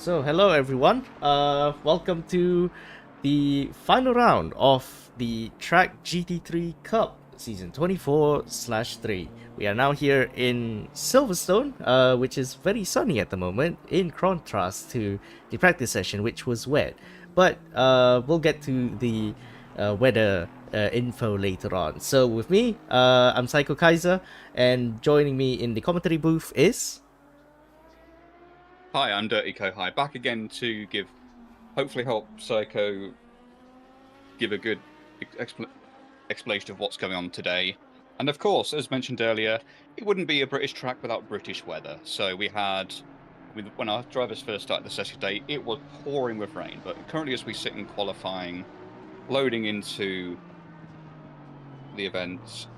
So hello everyone. Welcome to the final round of the Track GT3 Cup Season 24/3. We are now here in Silverstone, which is very sunny at the moment, in contrast to the practice session, which was wet. But we'll get to the weather info later on. So with me, I'm Psycho Kaiser, and joining me in the commentary booth is... Hi, I'm Dirty Kohai, back again to hopefully help Psycho give a good explanation of what's going on today. And of course, as mentioned earlier, it wouldn't be a British track without British weather. So when our drivers first started the session today, it was pouring with rain. But currently, as we sit in qualifying, loading into the event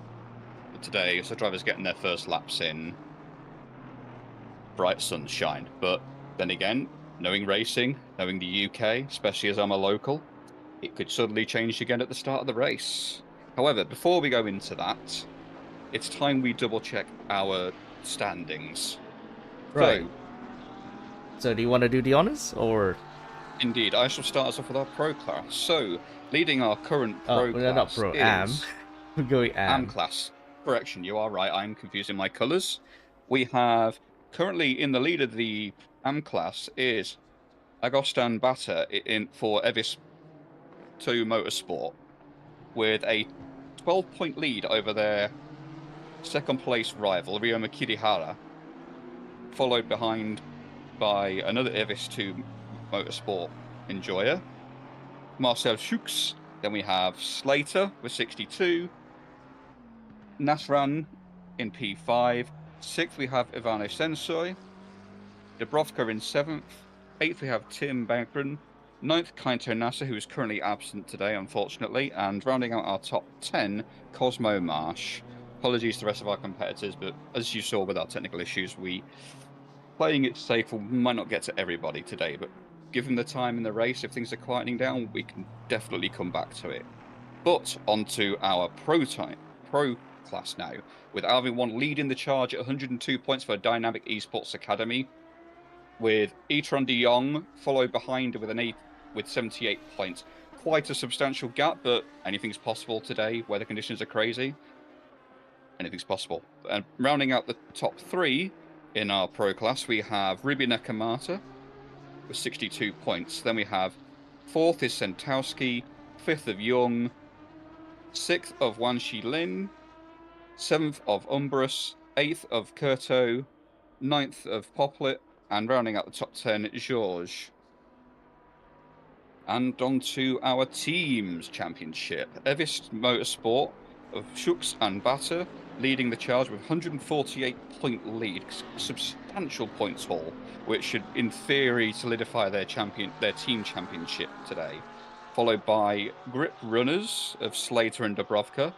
today, so drivers getting their first laps in, bright sunshine. But then again, knowing racing, knowing the UK, especially as I'm a local, it could suddenly change again at the start of the race. However, before we go into that, it's time we double check our standings. Right. So do you want to do the honors, or...? Indeed, I shall start us off with our pro class. So, leading our current pro class not pro, is... We're going AM class. Correction, you are right, I'm confusing my colours. We have, currently in the lead of the AM class is Agostin Bata for Evis 2 Motorsport, with a 12-point lead over their second-place rival, Ryoma Kirihara, followed behind by another Evis 2 Motorsport enjoyer, Marcel Schux. Then we have Slater with 62, Nasran in P5, 6th we have Ivano Sensoy, Dubrovka in 7th, 8th we have Tim Bagran, 9th Kaito Nasa, who is currently absent today, unfortunately, and rounding out our top 10, Cosmo Marsh. Apologies to the rest of our competitors, but as you saw with our technical issues, playing it safe, we might not get to everybody today, but given the time in the race, if things are quietening down, we can definitely come back to it. But onto our pro class now, with Alvin 1 leading the charge at 102 points for Dynamic Esports Academy, with Etron de Jong followed behind with 78 points. Quite a substantial gap, but anything's possible today. Weather conditions are crazy. Anything's possible. And rounding out the top 3 in our pro class, we have Ruby Nakamata with 62 points. Then we have 4th is Sentowski, 5th of Young, 6th of Wanshi Lin, 7th of Umbrus, 8th of Kurto, 9th of Poplet, and rounding out the top 10, Georges. And on to our team's championship. Evis Motorsport of Schux and Batter leading the charge with 148-point lead, substantial points haul, which should, in theory, solidify their team championship today. Followed by Grip Runners of Slater and Dubrovka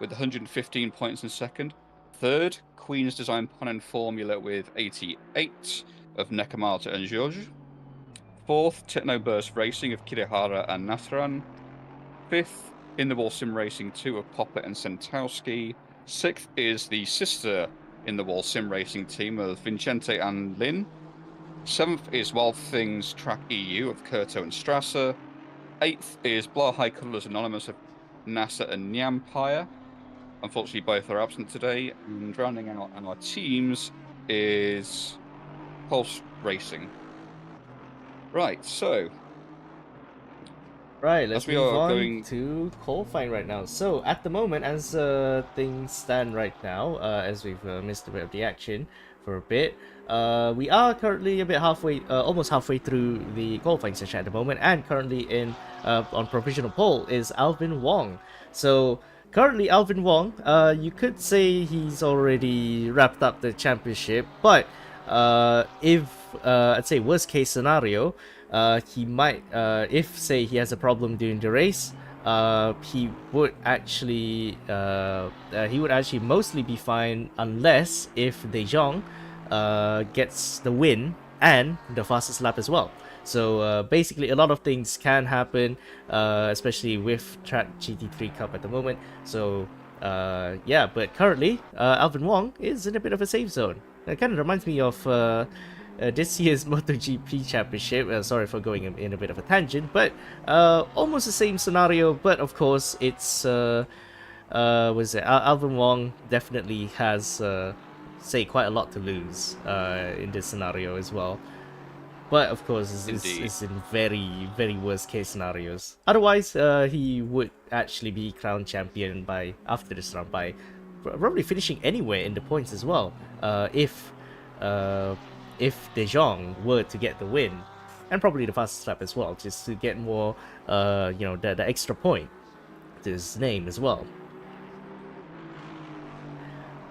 with 115 points in second. Third, Queen's Design Pun and Formula with 88 of Nekamata and Georges. 4th, Techno Burst Racing of Kirihara and Nasran. 5th, In the Wall Sim Racing 2 of Poplet and Sentowski. 6th is the sister In the Wall Sim Racing team of Vincente and Lin. 7th is Wild Things tracc.eu of Kurto and Strasser. 8th is Blah High Colours Anonymous of NASA and Nyampire. Unfortunately, both are absent today. And rounding out on our teams is Pulse Racing. Right, so... Right, let's move on to qualifying right now. So, at the moment, as things stand right now, as we've missed a bit of the action for a bit, we are currently a bit almost halfway through the qualifying session at the moment, and currently on provisional pole is Alvin Wong. So, currently Alvin Wong, you could say he's already wrapped up the championship, but if I'd say worst case scenario, he might, if say he has a problem during the race, he would actually mostly be fine, unless if De Jong gets the win and the fastest lap as well. So basically a lot of things can happen, especially with Track GT3 Cup at the moment. So yeah, but currently Alvin Wong is in a bit of a safe zone. It kind of reminds me of this year's MotoGP Championship. Sorry for going in a bit of a tangent, but almost the same scenario. But of course, it's was it Alvin Wong definitely has say quite a lot to lose in this scenario as well. But of course, Indeed. it's in very worst case scenarios. Otherwise, he would actually be crowned champion by after this round by probably finishing anywhere in the points as well. If De Jong were to get the win, and probably the fastest lap as well, just to get more the extra point to his name as well.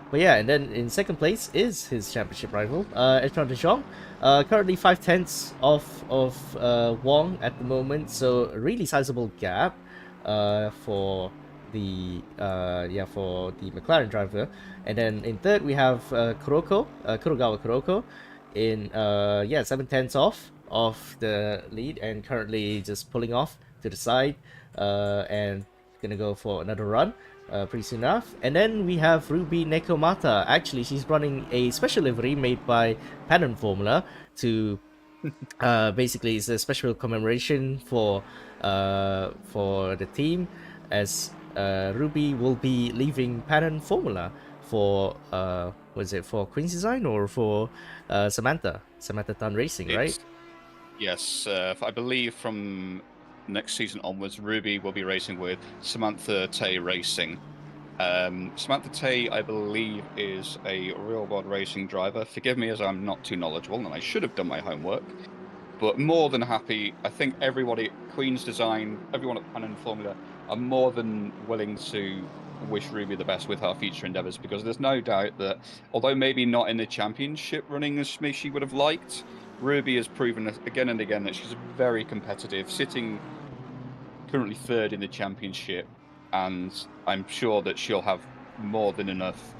But yeah, and then in second place is his championship rival, Etron De Jong. Currently 5/10 off of Wong at the moment, so a really sizable gap for the McLaren driver. And then in third we have Kurogawa Kuroko in 7/10 off of the lead, and currently just pulling off to the side and gonna go for another run pretty soon enough. And then we have Ruby Nekomata. Actually, she's running a special livery made by Panon Formula to basically it's a special commemoration for the team, as Ruby will be leaving Panon Formula for was it for Queen's Design or for Samantha Tan Racing, right? Yes, I believe from next season onwards, Ruby will be racing with Samantha Tay Racing. Samantha Tay, I believe, is a real-world racing driver. Forgive me as I'm not too knowledgeable, and I should have done my homework. But more than happy, I think everybody, Queen's Design, everyone at Panon Formula, are more than willing to wish Ruby the best with her future endeavours, because there's no doubt that, although maybe not in the championship running as she would have liked, Ruby has proven again and again that she's very competitive, sitting currently third in the championship, and I'm sure that she'll have more than enough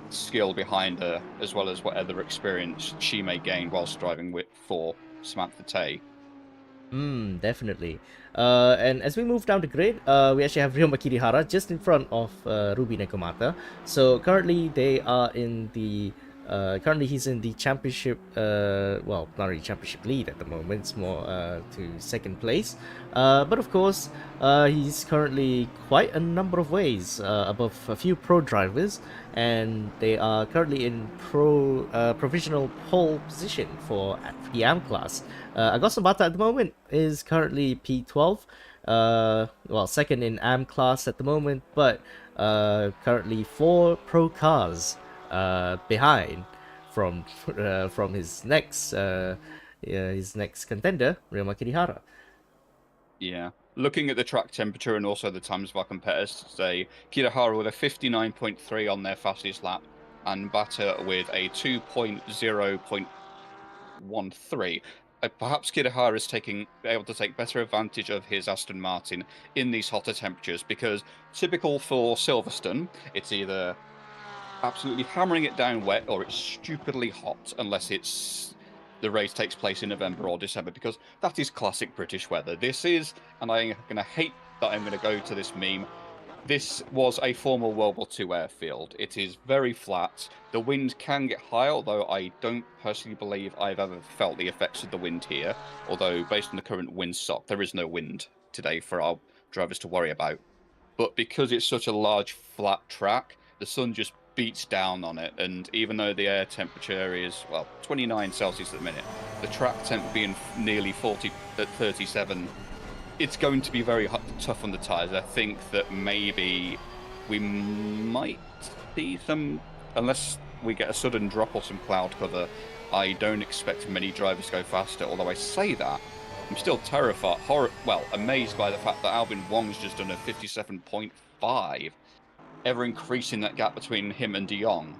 skill behind her, as well as whatever experience she may gain whilst driving for Samantha Tay. Definitely. And as we move down the grid, we actually have Ryoma Kirihara just in front of Ruby Nekomata. So currently they are in the currently he's in the championship well, not really championship lead at the moment, it's more to second place. But of course, he's currently quite a number of ways above a few pro drivers, and they are currently in provisional pole position for the AM class. Agosto Bata at the moment is currently P12, well, second in AM class at the moment, but currently 4 pro cars behind from his next contender, Ryoma Kirihara. Yeah. Looking at the track temperature and also the times of our competitors today, Kirihara with a 59.3 on their fastest lap, and Bata with a 2.0.13. Perhaps Kirihara is able to take better advantage of his Aston Martin in these hotter temperatures, because typical for Silverstone, it's either absolutely hammering it down wet or it's stupidly hot, unless the race takes place in November or December, because that is classic British weather. This is, and I'm going to hate that I'm going to go to this meme, this was a former World War II airfield. It is very flat. The wind can get high, although I don't personally believe I've ever felt the effects of the wind here. Although, based on the current wind sock, there is no wind today for our drivers to worry about. But because it's such a large, flat track, the sun just beats down on it, and even though the air temperature is, well, 29 Celsius at the minute, the track temp being nearly 40 at 37, it's going to be very tough on the tyres. I think that maybe we might see some, unless we get a sudden drop or some cloud cover, I don't expect many drivers to go faster. Although I say that, I'm still terrified, amazed by the fact that Alvin Wong's just done a 57.5, ever increasing that gap between him and De Jong.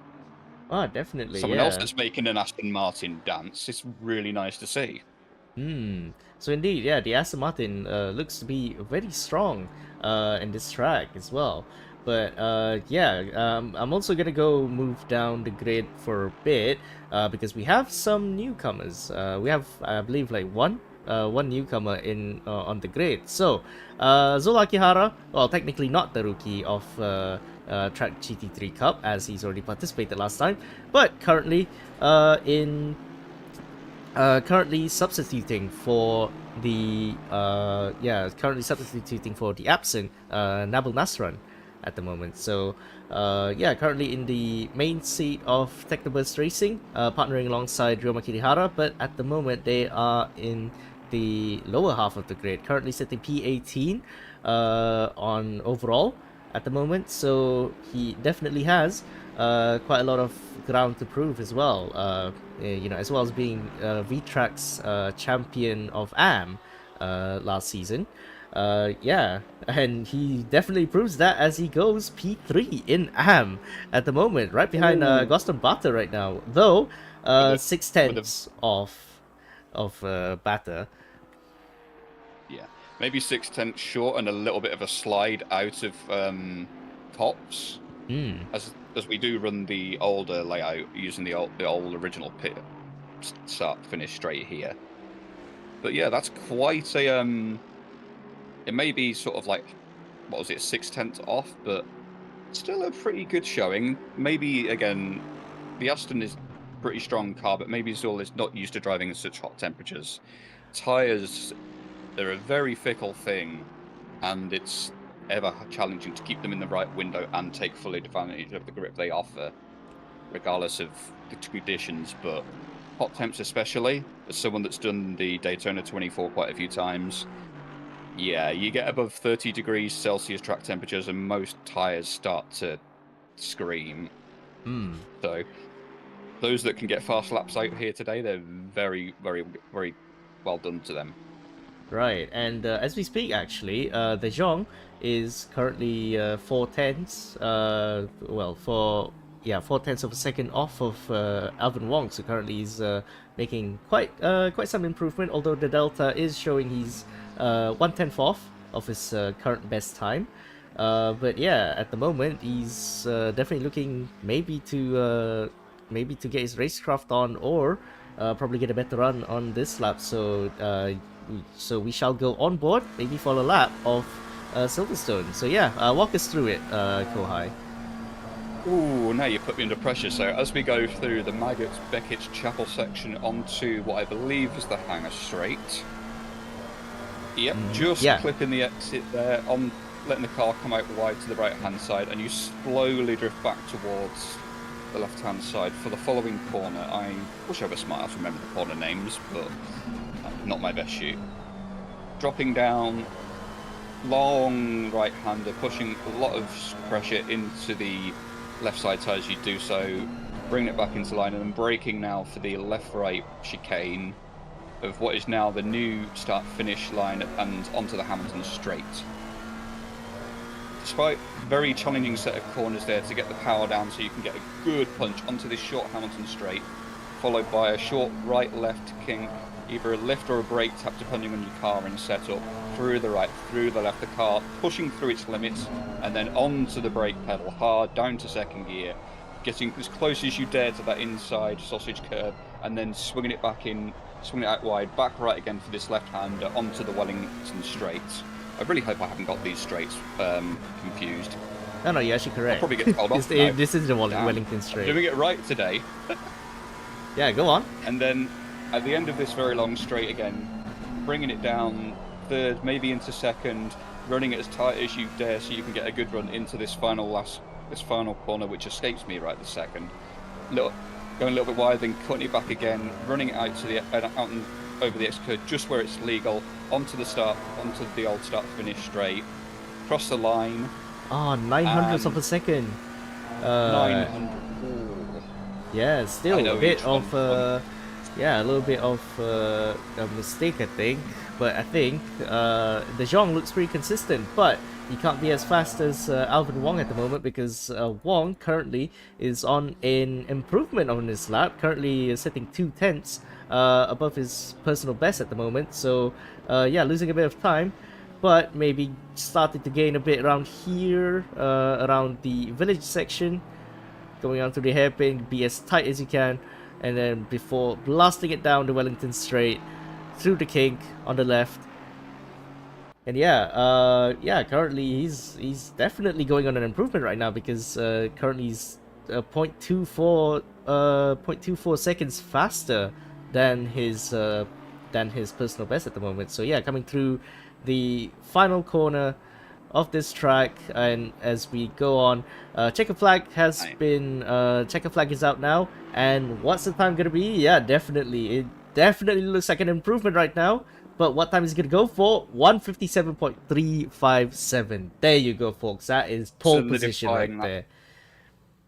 Oh, definitely. Someone yeah. else that's making an Aston Martin dance. It's really nice to see. So indeed, yeah, the Aston Martin looks to be very strong in this track as well. But I'm also gonna go move down the grid for a bit because we have some newcomers. We have, I believe, like one newcomer in on the grid. So Zola Akihara, well, technically not the rookie of Track GT3 Cup, as he's already participated last time, but currently in currently substituting for the absent Nabil Nasran at the moment. So currently in the main seat of Technobus Racing, partnering alongside Ryoma Kirihara, but at the moment they are in the lower half of the grid, currently sitting P18 on overall at the moment. So he definitely has quite a lot of ground to prove as well. As well as being VTRAC's champion of AM last season. And he definitely proves that as he goes P3 in AM at the moment, right behind Ooh. Goston Bata right now. Though With a, six with a tenths off of Bata. Yeah, maybe 6/10 short and a little bit of a slide out of tops, Hmm. as we do run the older layout using the old original pit start finish straight here. But yeah, that's quite a It may be sort of like, what was it, 6/10 off, but still a pretty good showing. Maybe again, the Aston is a pretty strong car, but maybe Zoll is not used to driving in such hot temperatures. Tires, they're a very fickle thing, and it's ever challenging to keep them in the right window and take full advantage of the grip they offer, regardless of the conditions. But hot temps especially, as someone that's done the Daytona 24 quite a few times, yeah, you get above 30 degrees Celsius track temperatures and most tires start to scream. Hmm. So those that can get fast laps out here today, they're very, very, very well done to them. Right, and as we speak, actually, De Jong is currently 4 tenths. Four tenths of a second off of Alvin Wong. So currently he's making quite some improvement. Although the delta is showing he's 1/10 off of his current best time. But yeah, at the moment he's definitely looking maybe to get his racecraft on, or probably get a better run on this lap. So we shall go on board, maybe for a lap of Silverstone. So yeah, walk us through it, Kohai. Ooh, now you put me under pressure. So as we go through the Maggots Beckett's Chapel section onto what I believe is the Hangar Straight. Yep, just Yeah. clipping the exit there, on letting the car come out wide to the right-hand side, and you slowly drift back towards the left-hand side for the following corner. I wish I was smart enough to remember the corner names, but not my best shoot. Dropping down, long right-hander, pushing a lot of pressure into the left side tyres as you do so, bringing it back into line, and then braking now for the left-right chicane of what is now the new start-finish line and onto the Hamilton Straight. Despite very challenging set of corners there to get the power down so you can get a good punch onto this short Hamilton Straight, followed by a short right-left kink, either a lift or a brake tap depending on your car and setup, through the right, through the left, the car pushing through its limits, and then onto the brake pedal hard, down to second gear, getting as close as you dare to that inside sausage curve, and then swinging it back in, swinging it out wide, back right again for this left-hander onto the Wellington Straights. I really hope I haven't got these straights confused. No, you're actually correct. I'll probably get told off now. This is the Damn. Wellington Straight. I'm doing it right today. Yeah, go on. And then at the end of this very long straight again, bringing it down third, maybe into second, running it as tight as you dare so you can get a good run into this final corner, which escapes me right this second. Going a little bit wide, then cutting it back again, running it out to the out and over the X curve, just where it's legal, onto the old start finish straight, cross the line. Oh, 900ths of a second. 900. Yeah, still I know, a bit each of one. a little bit of a mistake, I think. But I think De Jong looks pretty consistent, but he can't be as fast as Alvin Wong at the moment, because Wong currently is on an improvement on his lap, currently sitting 2/10 above his personal best at the moment. So losing a bit of time, but maybe starting to gain a bit around here, around the village section, going on to the hairpin, be as tight as you can, and then before blasting it down the Wellington Straight through the kink on the left. And currently he's definitely going on an improvement right now, because currently he's 0.24 seconds faster than his personal best at the moment. So yeah, coming through the final corner of this track, and as we go on, checker flag has Right. been checker flag is out now, and what's the time gonna be? Yeah, definitely, it definitely looks like an improvement right now. But what time is it gonna go for? 157.357. There you go, folks. That is pole position right Solidifying that, there.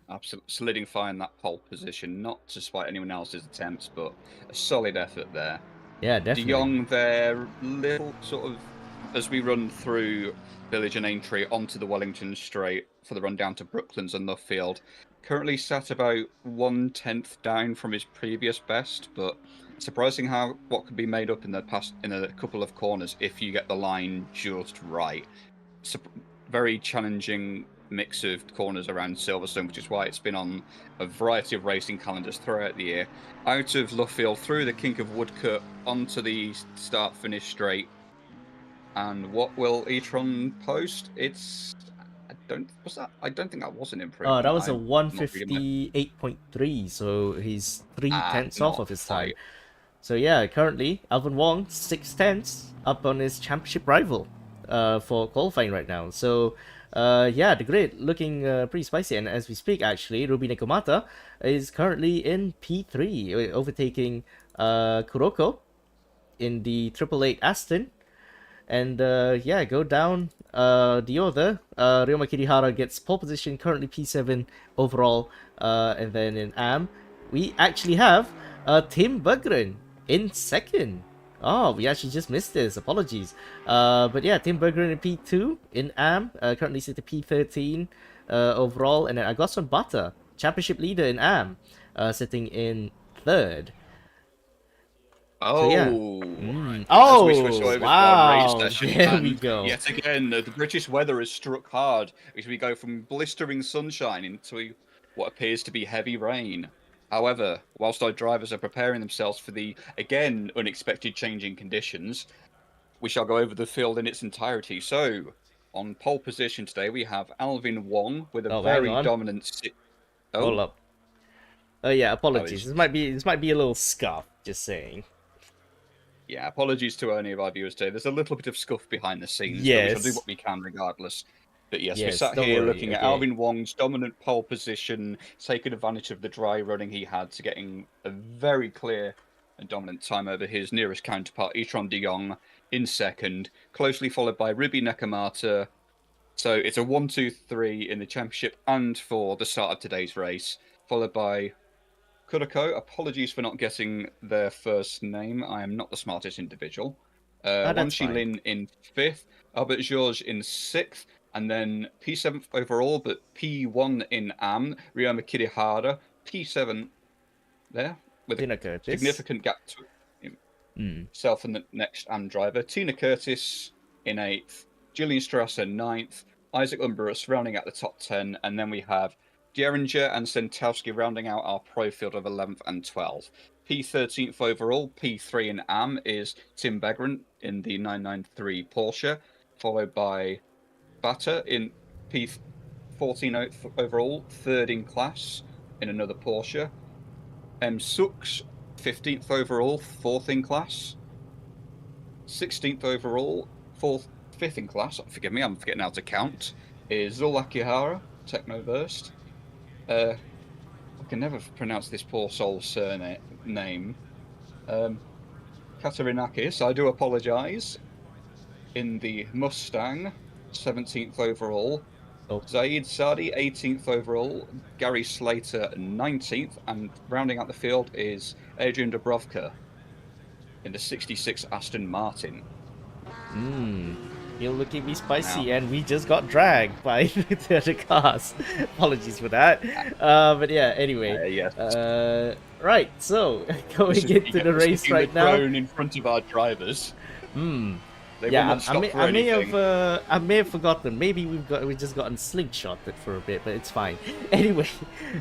absolutely solidifying that pole position, not despite anyone else's attempts, but a solid effort there. Yeah, De definitely. Jong there, little sort of, as we run through Village and Aintree onto the Wellington Straight for the run down to Brooklands and Luffield. Currently sat about 1/10 down from his previous best, but surprising how what could be made up in a couple of corners if you get the line just right. Very challenging mix of corners around Silverstone, which is why it's been on a variety of racing calendars throughout the year. Out of Luffield, through the kink of Woodcut, onto the start-finish straight. And what will e-tron post? I don't think that was an That improvement. was a I'm not reading my 158.3, so he's 3/10 off not of his time. quite. So yeah, currently Alvin Wong 6/10 up on his championship rival for qualifying right now. So yeah, the grid looking pretty spicy, and as we speak, actually, Ruby Nekomata is currently in P3, overtaking Kuroko in the 888 Aston. And yeah, go down the order. Ryoma Kirihara gets pole position, currently P7 overall. And then in AM, we actually have Tim Berggren in second. Oh, we actually just missed this. Apologies. But yeah, Tim Berggren in P2 in AM, currently sitting P13 overall. And then Agoston Bata, championship leader in AM, sitting in third. So yeah. As we switch Oh, over to our race wow. session, There we and go. yet again, the British weather has struck hard as we go from blistering sunshine into what appears to be heavy rain. However, whilst our drivers are preparing themselves for the, again, unexpected changing conditions, we shall go over the field in its entirety. So, on pole position today, we have Alvin Wong with a Oh, hang very on. dominant... Hold Oh, up. Oh yeah, oh, apologies. it's This might be a little scuff. Just saying. Yeah, apologies to any of our viewers today. There's a little bit of scuff behind the scenes, but we shall do Yes. what we can regardless. But yes, we Yes. sat Don't here worry. looking at Okay. Alvin Wong's dominant pole position, taking advantage of the dry running he had to getting a very clear and dominant time over his nearest counterpart, e-tron de Jong, in second, closely followed by Ruby Nekomata. So it's a 1-2-3 in the championship and for the start of today's race, followed by Kuroko. Apologies for not getting their first name. I am not the smartest individual. Ah, Wan that's fine. Lin in fifth, Albert Georges in sixth, and then P7th overall, but P1 in AM, Ryoma Kirihara, P7 there, with a Tina Curtis. significant gap to Hmm. himself and the next AM driver. Tina Curtis in eighth, Gillian Strasser ninth, Isaac Umbrus rounding out the top 10, and then we have Dieringer and Sentowski rounding out our pro field of 11th and 12th. P13th overall, P3 in AM is Tim Berggren in the 993 Porsche, followed by Bata in P14 overall, third in class in another Porsche. Sux, 15th overall, fourth in class. 16th overall, fifth in class. Forgive me, I'm forgetting how to count. Is Zul Akihara, Technoverst. I can never pronounce this poor soul's surname. Katarinakis, I do apologise. In the Mustang, 17th overall. Oh. Zaid Sadi, 18th overall. Gary Slater, 19th. And rounding out the field is Adrian Dubrovka in the 66 Aston Martin. You're looking me spicy, and we just got dragged by the other cars. Apologies for that. But yeah, anyway. Yes. Right, so going into the race Sticking right the now. drone in front of our drivers. They will Yeah, not stop for anything. I may have forgotten. Maybe we just gotten slingshotted for a bit, but it's fine. Anyway,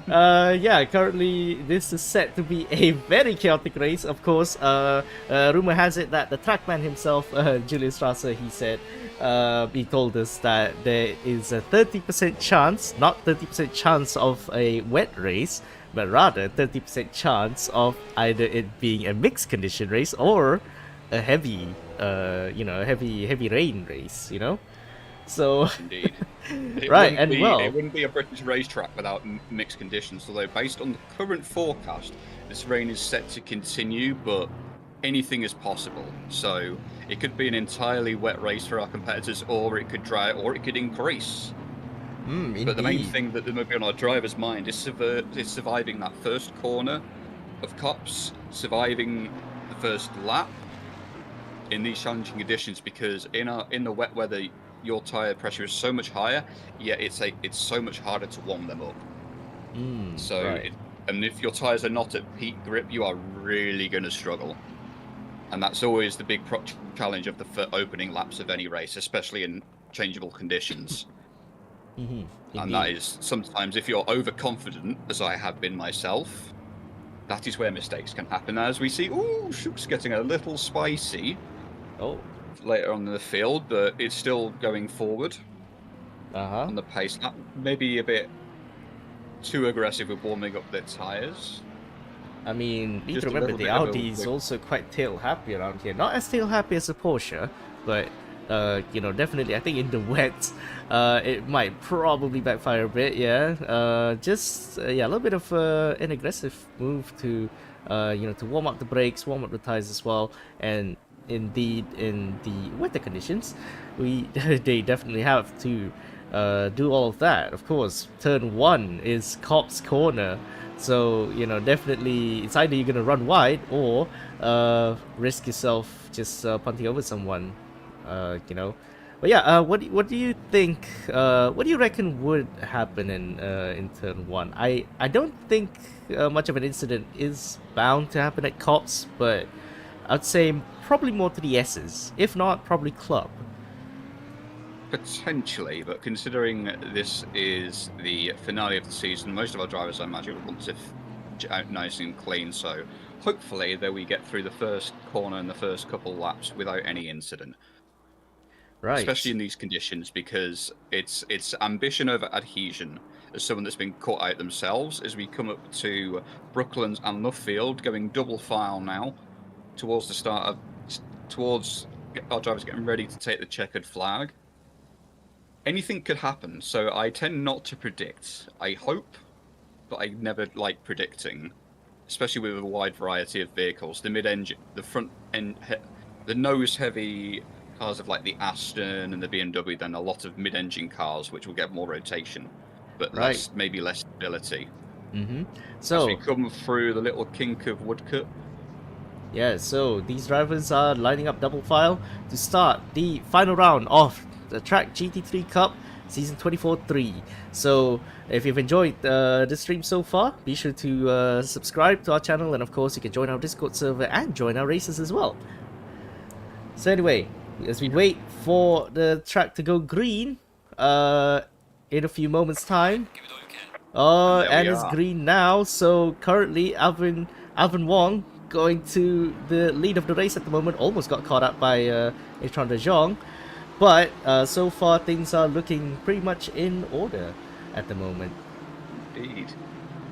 yeah, currently this is set to be a very chaotic race. Of course, rumor has it that the trackman himself, Julius Strasser, he said, he told us that there is a 30% chance, not 30% chance of a wet race, but rather 30% chance of either it being a mixed condition race or a heavy, heavy rain race. So, Indeed. right, and It well, wouldn't be a British racetrack without mixed conditions. Although based on the current forecast, this rain is set to continue, but anything is possible. So it could be an entirely wet race for our competitors, or it could dry, or it could increase. But the main indeed. thing that may be on our driver's mind is surviving that first corner of Cops, surviving the first lap in these challenging conditions, because in the wet weather your tire pressure is so much higher, yet it's so much harder to warm them up. So Right. and if your tires are not at peak grip, you are really going to struggle. And that's always the big challenge of the opening laps of any race, especially in changeable conditions. Mm-hmm. And that Indeed. is sometimes, if you're overconfident, as I have been myself, that is where mistakes can happen. As we see, ooh, Shook's getting a little spicy Oh. later on in the field, but it's still going forward Uh-huh. on the pace. Maybe a bit too aggressive with warming up their tires. I mean, need Just to a remember little the bit of Audi is a also quite tail happy around here. Not as tail happy as a Porsche, but definitely I think in the wet, it might probably backfire a bit. Yeah, a little bit of an aggressive move to, to warm up the brakes, warm up the tires as well, and indeed in the weather conditions, they definitely have to do all of that. Of course, turn one is Cop's corner. So, definitely it's either you're gonna run wide or risk yourself just punting over someone, But yeah, what do you think? What do you reckon would happen in turn one? I don't think much of an incident is bound to happen at Cops, but I'd say probably more to the S's. If not, probably Club. Potentially, but considering this is the finale of the season, most of our drivers, I imagine, would want to out nice and clean. So hopefully, that we get through the first corner and the first couple laps without any incident. Especially Right. in these conditions, because it's ambition over adhesion. As someone that's been caught out themselves, as we come up to Brooklands and Luffield, going double file now towards the start of towards our drivers getting ready to take the checkered flag. Anything could happen, so I tend not to predict. I hope, but I never like predicting, especially with a wide variety of vehicles. The mid-engine, the front end, the nose-heavy cars of like the Aston and the BMW, then a lot of mid-engine cars, which will get more rotation, but Right. maybe less stability. Mm-hmm. As we So, come through the little kink of Woodcut, yeah, so these drivers are lining up double file to start the final round of the Track GT3 Cup Season 24-3. So, if you've enjoyed the stream so far, be sure to subscribe to our channel, and of course, you can join our Discord server and join our races as well. So, anyway, as we wait for the track to go green, in a few moments' time, and there we and it's are. green now. So currently, Alvin Wong going to the lead of the race at the moment. Almost got caught up by Etran de Jong, but so far things are looking pretty much in order at the moment. Indeed.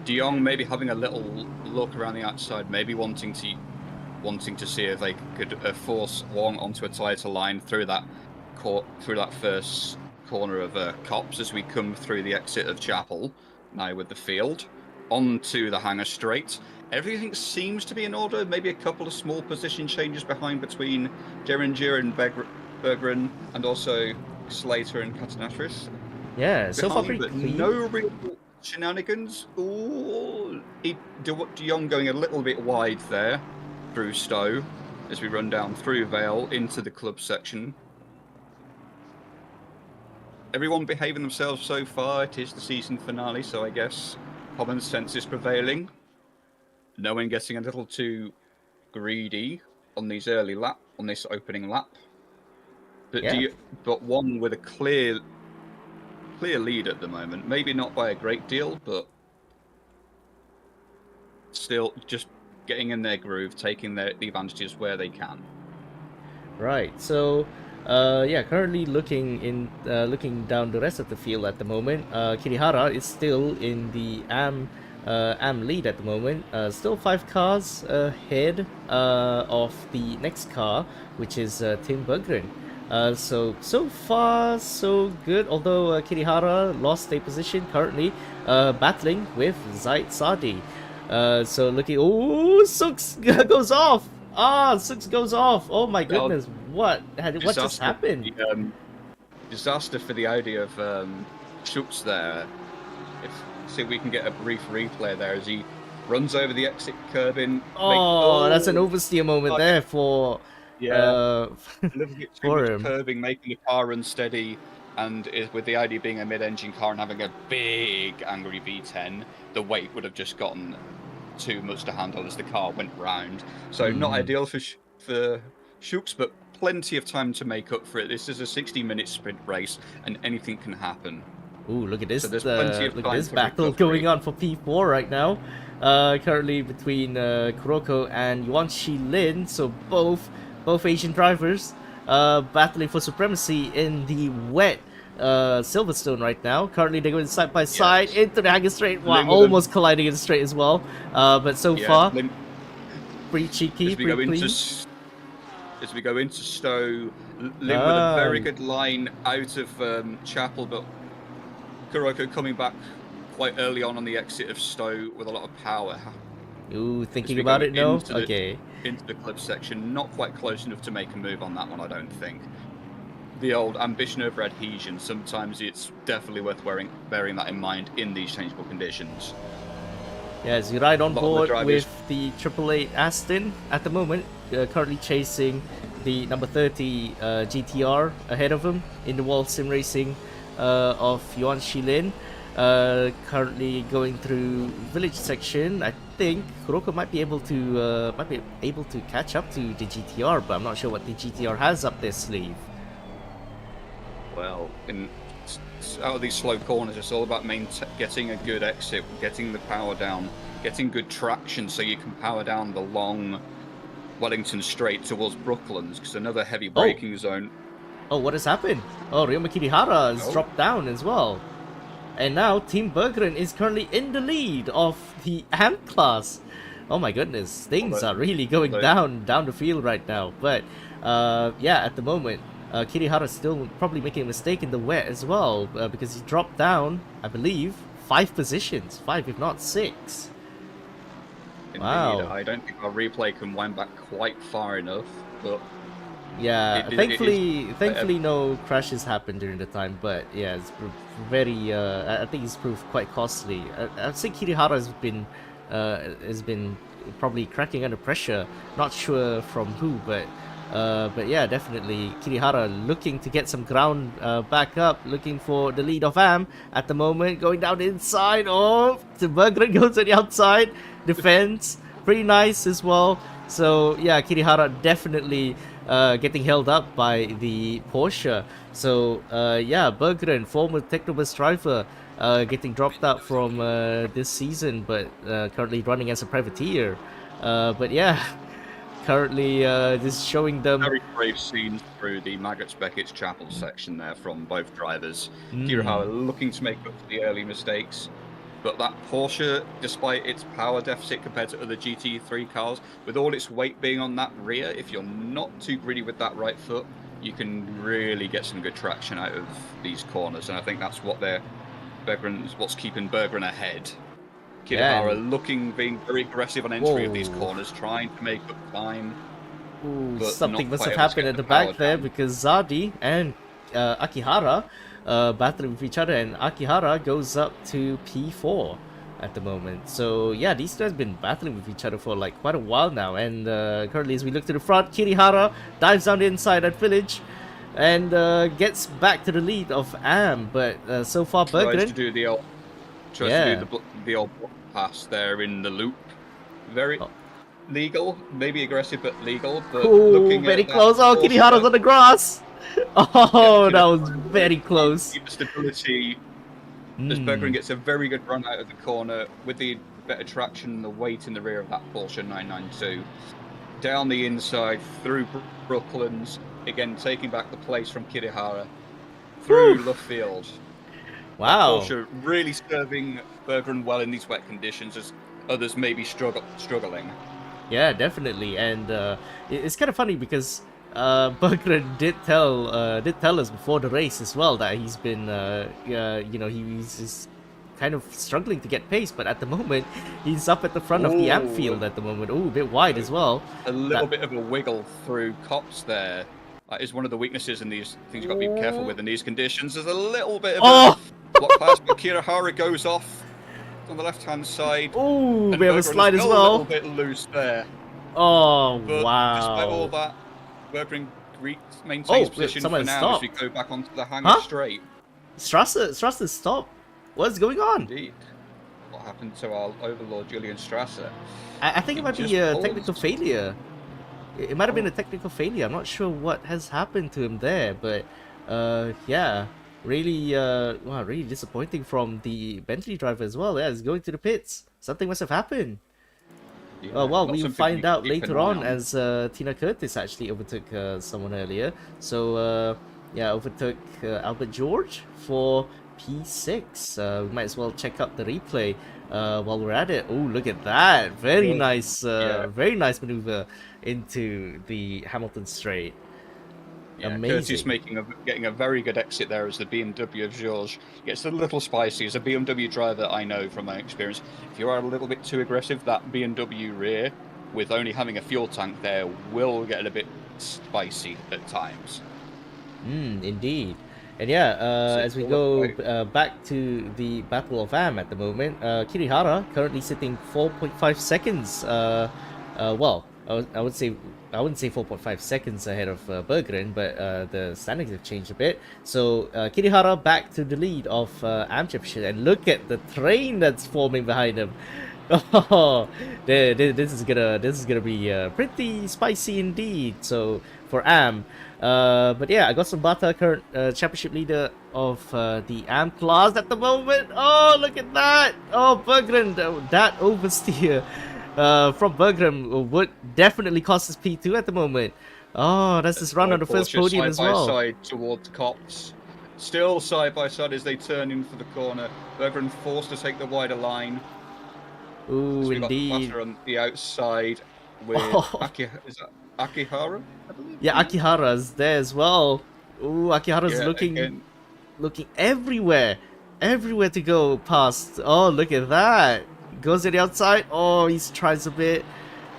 De Jong maybe having a little look around the outside, maybe wanting to see if they could force Wong onto a tighter line through that first corner of Cops as we come through the exit of Chapel. Now with the field onto the hangar straight. Everything seems to be in order. Maybe a couple of small position changes behind between Geringer and Berggren, and also Slater and Catanatris. Yeah, so far Behind, pretty but clean. no real shenanigans. Ooh, De Jong going a little bit wide there through Stowe as we run down through Vale into the club section. Everyone behaving themselves so far. It is the season finale, so I guess common sense is prevailing. No one getting a little too greedy on this opening lap. But Yeah. but one with a clear lead at the moment. Maybe not by a great deal, but still just getting in their groove, taking the advantages where they can. Right. So, yeah, currently looking down the rest of the field at the moment. Kirihara is still in the AM am lead at the moment. Still 5 cars ahead of the next car, which is Tim Berggren. So far so good. Although Kirihara lost a position currently, battling with Zaid Sadi. So looking, oh, Sux goes off. Ah, Sux goes off. Oh my Well, goodness, what just disaster for happened? disaster for the Audi of Schultz there. If see if we can get a brief replay there as he runs over the exit curb in. Oh, that's an oversteer moment like, there for yeah, uh a little bit too for much him. curbing, making the car unsteady, and with the Audi being a mid-engine car and having a big angry V10, the weight would have just gotten too much to handle as the car went round. So not ideal for Schultz, but plenty of time to make up for it. This is a 60-minute sprint race, and anything can happen. Ooh, look at this! So there's plenty of Look at time this for battle recovery. going on for P4 right now. Currently between Kuroko and Yuan Lin. So both Asian drivers battling for supremacy in the wet Silverstone right now. Currently they're going side by side into the hanging straight. Wow, Lin with a- almost colliding in the straight as well. But so yeah, far, Lin, pretty cheeky, as we pretty go clean. as we go into Stowe, Lin with a Ah, very good line out of Chapel, but Kuroko coming back quite early on the exit of Stowe with a lot of power. ooh, As thinking we go about it? No, into okay. the club section, not quite close enough to make a move on that one, I don't think. The old ambition over adhesion, sometimes it's definitely worth bearing that in mind in these changeable conditions. Yeah, as you ride on A lot of the board drivers- with the 888 Aston at the moment, currently chasing the number 30 GTR ahead of him in the World Sim Racing of Yuan Shilin. Currently going through village section. I think Kuroko might be able to catch up to the GTR, but I'm not sure what the GTR has up their sleeve. Well, out of these slow corners, it's all about getting a good exit, getting the power down, getting good traction so you can power down the long Wellington straight towards Brooklands, because another heavy braking zone. Oh, what has happened? Oh, Ryoma Kirihara has dropped down as well. And now Team Berggren is currently in the lead of the AMP class. Oh my goodness, things are really going down the field right now. But yeah, at the moment, Kirihara is still probably making a mistake in the wet as well, because he dropped down, I believe, 5 positions, 5 if not 6. Indeed, Wow. I don't think our replay can wind back quite far enough, but yeah, thankfully no crashes happened during the time, but yeah, it's very I think it's proved quite costly. I'd say Kirihara has been probably cracking under pressure, not sure from who, but yeah, definitely Kirihara looking to get some ground back up, looking for the lead of Am at the moment, going down the inside. Oh, the Berggren goes to the outside, defense, pretty nice as well. So yeah, Kirihara definitely getting held up by the Porsche. So yeah, Berggren, former Technobus driver, getting dropped out from this season, but currently running as a privateer. But yeah, currently just showing them very brave scenes through the Maggots Beckett's Chapel section there from both drivers. Kirihara looking to make up for the early mistakes. But that Porsche, despite its power deficit compared to other GT3 cars, with all its weight being on that rear, if you're not too greedy with that right foot, you can really get some good traction out of these corners. And I think that's what's keeping Berggren ahead. Kirihara being very aggressive on entry of these corners, trying to make up time. Ooh, something must have happened at the back there, because Zadi and Akihara battling with each other, and Akihara goes up to P4 at the moment. So yeah, these two have been battling with each other for like quite a while now, and currently as we look to the front, Kirihara dives down the inside at Village and gets back to the lead of Am, but so far Berggren tries to do the old block pass there in the loop. Very legal, maybe aggressive, but legal. But looking very at close. Oh, Kirihara's on the grass. Oh, that was very close. Keep the stability. As Berggren gets a very good run out of the corner with the better traction and the weight in the rear of that Porsche 992. Down the inside, through Brooklands, again taking back the place from Kirihara, through Luffield. That Wow. Porsche really serving Berggren well in these wet conditions, as others may be struggling. Yeah, definitely, and it's kind of funny because Berggren did tell us before the race as well that he's been you know, he's kind of struggling to get pace, but at the moment he's up at the front of the amp Ooh, field at the moment. Oh, a bit wide as well. a little That bit of a wiggle through Cops there. That is one of the weaknesses in these things you've got to be careful with in these conditions. There's a little bit of a oh block pass, but Kirihara goes off on the left-hand side. oh, And we have a Berggren slide is as a little well. bit loose there. Oh But despite all wow. that, Berggren maintains Oh, position for someone now as we stop. go back onto the hangar Huh? straight. Strasser, stop. What's going on? Indeed. What happened to our overlord Julian Strasser? I think He it might just be a paused. technical failure. It might have been Oh. a technical failure. I'm not sure what has happened to him there, but yeah, really, wow, really disappointing from the Bentley driver as well. Yeah, he's going to the pits. Something must have happened. Yeah, Well, not we'll something find you out keep an later eye on as Tina Curtis actually overtook someone earlier. So, yeah, overtook Albert George for P6. We might as well check out the replay while we're at it. Oh, look at that. Yeah. Very nice maneuver into the Hamilton straight. Yeah, Curtis Amazing. getting a very good exit there as the BMW of Georges gets a little spicy. As a BMW driver, I know from my experience, if you are a little bit too aggressive, that BMW rear, with only having a fuel tank there, will get a bit spicy at times. Indeed. And yeah, So as it's we all go about back to the Battle of Am at the moment, Kirihara currently sitting 4.5 seconds. Well, I wouldn't say 4.5 seconds ahead of Berggren, but the standings have changed a bit. So Kirihara back to the lead of Am Championship, and look at the train that's forming behind him. Oh, this is gonna be pretty spicy indeed. So for Am. But yeah, I got some Bata, current championship leader of the AM class at the moment. Oh, look at that! Oh, Berggren, that oversteer from Berggren would definitely cost us P2 at the moment. Oh, that's this run on the first Porsche podium side as by well. side towards Cops. Still side by side as they turn in for the corner. Berggren forced to take the wider line. Ooh, So we've got indeed. Butter on the outside with Oh, is that Akihara, I believe? yeah, Akihara's there as well. Ooh, Akihara's Yeah, looking again. everywhere, everywhere to go past. Oh, look at that! Goes to the outside. Oh, he tries a bit.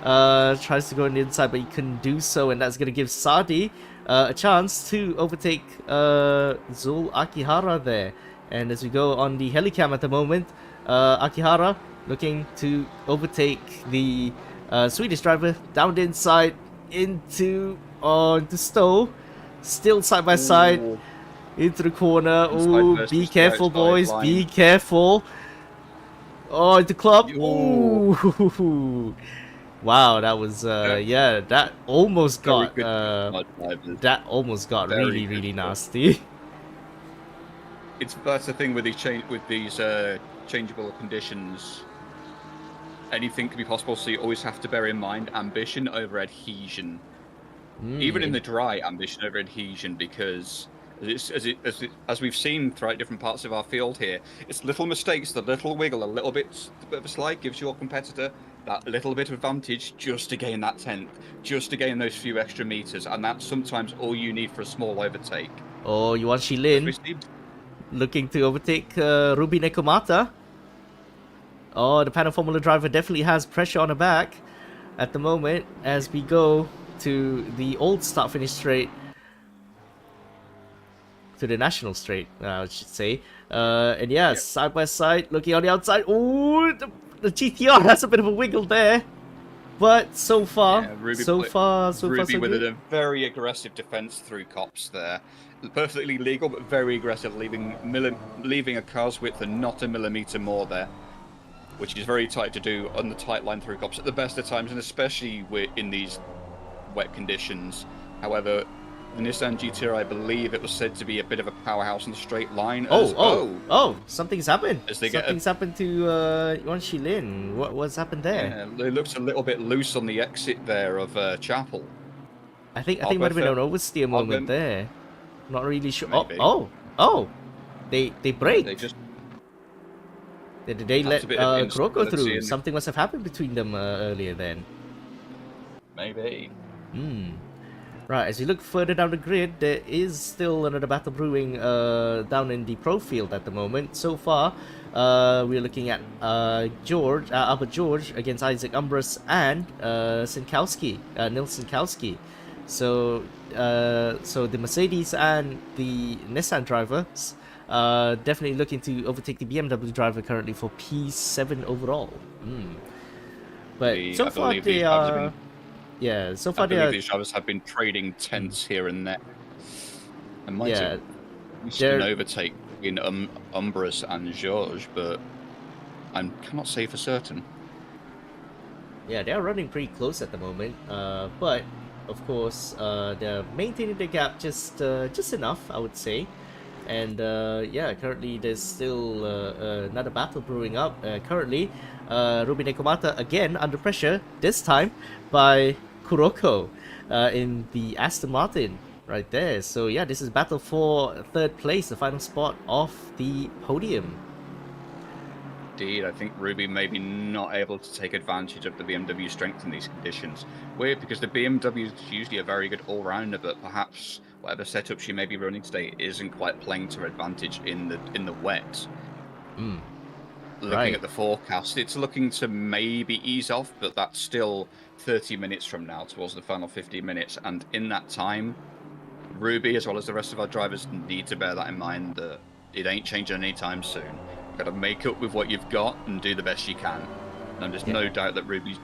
Tries to go on the inside, but he couldn't do so, and that's gonna give Sadi a chance to overtake Zul Akihara there. And as we go on the helicam at the moment, Akihara looking to overtake the Swedish driver down the inside into Stowe, still side by side Ooh, into the corner. inside Oh, be versus the careful, outside boys, be line. careful. Oh, into club. Ooh, Ooh. Wow, that was ve- yeah, very good stuff from our drivers. that almost got Very really good really stuff. nasty. That's the thing with these changeable conditions. Anything can be possible, so you always have to bear in mind ambition over adhesion. Even in the dry, ambition over adhesion, because as we've seen throughout different parts of our field here, it's little mistakes, the little wiggle, a bit of a slide gives your competitor that little bit of advantage just to gain that 10th, just to gain those few extra meters, and that's sometimes all you need for a small overtake. Oh, Yuan As Shilin we see, looking to overtake Ruby Nekomata. Oh, the panel formula driver definitely has pressure on her back at the moment as we go to the old start finish straight, to the national straight, I should say. And yeah, yeah, side by side, looking on the outside. Oh, the GTR has a bit of a wiggle there. But so far, yeah, so far, so Ruby with good. a very aggressive defense through Cops there. Perfectly legal, but very aggressive, leaving a car's width and not a millimeter more there, which is very tight to do on the tight line through Cops at the best of times, and especially in these wet conditions. However, the Nissan GT3, I believe it was said to be a bit of a powerhouse in the straight line. Oh, something's happened. As they Something's happened to Yuan Shilin. What's happened there? yeah, it looks a little bit loose on the exit there of Chapel. I think I'll it go might have been for, an oversteer I'll moment go, there. Not really sure. maybe. Oh! They Yeah, break. they just Did they perhaps let a bit of Kuroko instability through? in the Something must have happened between them earlier then. maybe. Hmm. Right, as you look further down the grid, there is still another battle brewing down in the pro field at the moment. So far, we're looking at Albert George against Isaac Umbras and Sinkowski, Nils Sinkowski. So, so the Mercedes and the Nissan drivers definitely looking to overtake the BMW driver currently for P7 overall. Hmm. But so I far believe these they drivers have been are, yeah, so I far they believe are, these drivers have been trading hmm, tenths here and there. I might have yeah, missed an they're overtake in Umbras and George, but I cannot say for certain. Yeah, they're running pretty close at the moment. But of course, they're maintaining the gap just enough, I would say. And yeah, currently there's still another battle brewing up. Currently, Ruby Nekomata again under pressure. This time by Kuroko in the Aston Martin right there. So yeah, this is battle for third place, the final spot of the podium. Indeed, I think Ruby may be not able to take advantage of the BMW strength in these conditions. Weird because the BMW is usually a very good all-rounder, but perhaps whatever setup she may be running today isn't quite playing to her advantage in the wet. Mm, Looking right. at the forecast, it's looking to maybe ease off, but that's still 30 minutes from now towards the final 50 minutes. And in that time, Ruby, as well as the rest of our drivers, need to bear that in mind that it ain't changing anytime soon. Got to make up with what you've got and do the best you can. And there's Yeah. no doubt that Ruby's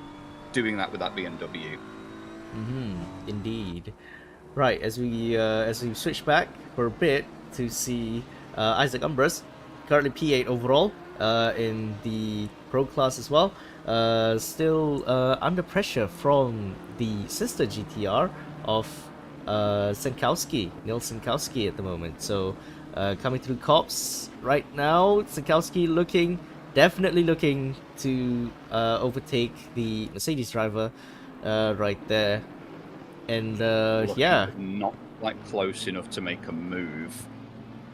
doing that with that BMW. Indeed. Right, as we switch back for a bit to see Isaac Umbras, currently P8 overall in the pro class as well. Still under pressure from the sister GTR of Sinkowski, Nils Sinkowski at the moment. So coming through cops right now, Sinkowski definitely looking to overtake the Mercedes driver right there. And Looking, yeah, but not quite close enough to make a move.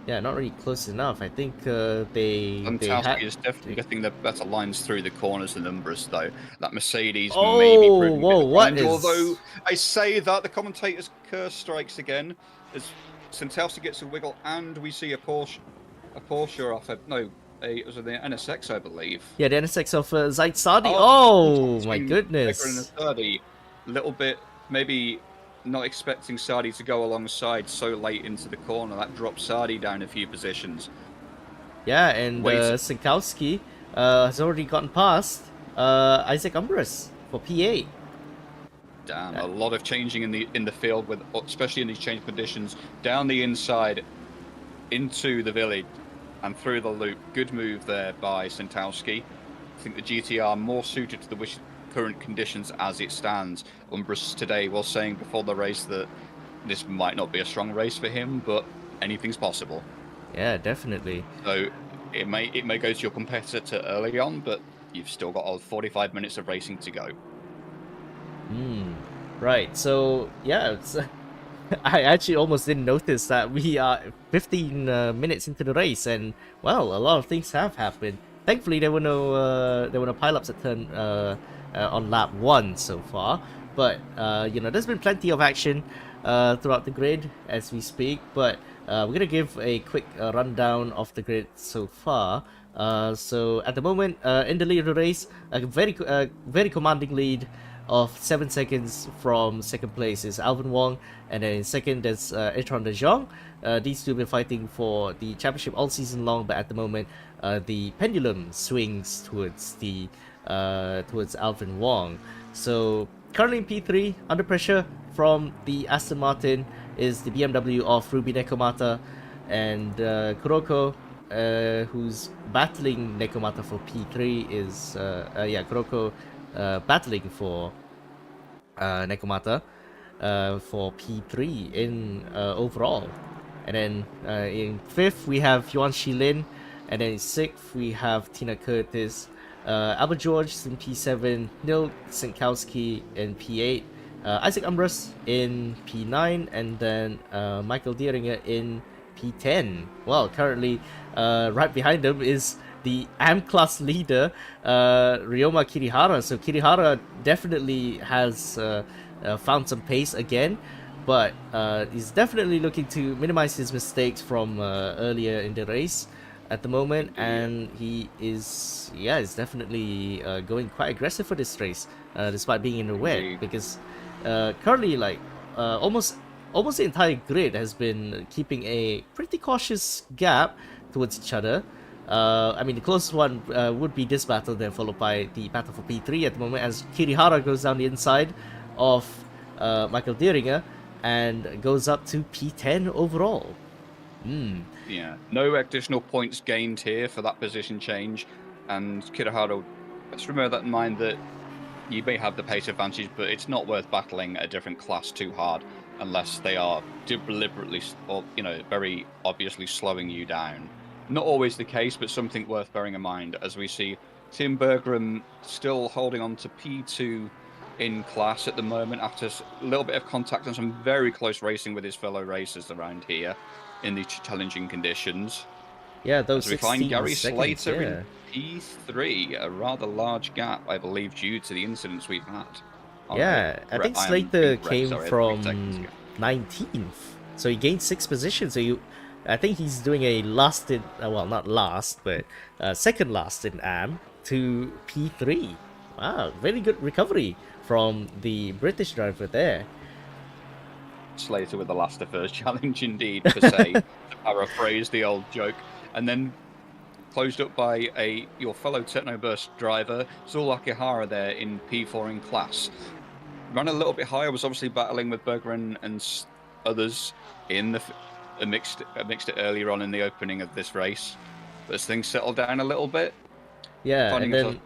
yeah, not really close enough. I think they had. Fantastic is definitely getting the better lines through the corners than Umbras, though. That Mercedes may be Oh, proving a bit whoa! of a What grind, is? although I say that the commentator's curse strikes again as Santelsi gets a wiggle and we see a Porsche off. It was an NSX, I believe. Yeah, the NSX of Zaid Sadi. Oh, Oh contact my between Becker and goodness! Sardi. Little bit, maybe not expecting Sardi to go alongside so late into the corner. That drops Sardi down a few positions. Yeah, and Wait, Sinkowski has already gotten past Isaac Umbras for P8. damn, a lot of changing in the field, with especially in these change conditions. Down the inside, into the village, and through the loop. Good move there by Santowski. I think the GTR more suited to the current conditions as it stands. Umbras today was saying before the race that this might not be a strong race for him, but anything's possible. Yeah, definitely. So it may go to your competitor early on, but you've still got 45 minutes of racing to go. Right. So yeah, I actually almost didn't notice that we are 15 minutes into the race, and well, a lot of things have happened. Thankfully, there were no pileups at turn on lap 1 so far, but you know, there's been plenty of action throughout the grid as we speak. But we're gonna give a quick rundown of the grid so far. So at the moment, in the lead of the race, a very commanding lead of 7 seconds from second place is Alvin Wong, and then in second there's Etron De Jong. These two have been fighting for the championship all season long, but at the moment the pendulum swings towards Alvin Wong. So currently in P3, under pressure from the Aston Martin is the BMW of Ruby Nekomata and Kuroko, who's battling Nekomata for P3 is Kuroko battling for Nekomata for P3 in overall. And then in fifth we have Yuan Shilin, and then in sixth we have Tina Curtis, Albert George in P7, Nil Sinkowski in P8, Isaac Umbras in P9, and then Michael Dieringer in P10. Well, currently, right behind him is the AM class leader, Ryoma Kirihara. So Kirihara definitely has found some pace again, but he's definitely looking to minimize his mistakes from earlier in the race at the moment, and he is, yeah, is definitely going quite aggressive for this race, despite being in the wet, because currently, like, almost the entire grid has been keeping a pretty cautious gap towards each other. I mean, the closest one would be this battle, then followed by the battle for P3 at the moment, as Kirihara goes down the inside of Michael Dieringer and goes up to P10 overall. Yeah, no additional points gained here for that position change, and Kirihara, let's remember that in mind, that you may have the pace advantage, but it's not worth battling a different class too hard unless they are deliberately, or very obviously slowing you down. Not always the case, but something worth bearing in mind, as we see Tim Bergren still holding on to P2 in class at the moment after a little bit of contact and some very close racing with his fellow racers around here in these challenging conditions. Yeah, those as we find Gary seconds, Slater in P3, a rather large gap, I believe, due to the incidents we've had. Yeah, I think Slater came from 19th, so he gained 6 positions. So I think he's doing a last in, well, not last, but second last in AM to P3. Wow, very good recovery from the British driver there. Slater with the last of first challenge, indeed, per se, to paraphrase the old joke. And then closed up by your fellow Technoburst driver, Zul Akihara there in P4 in class. Ran a little bit higher, was obviously battling with Berggren and others in the mixed it earlier on in the opening of this race. But as things settled down a little bit, yeah, and then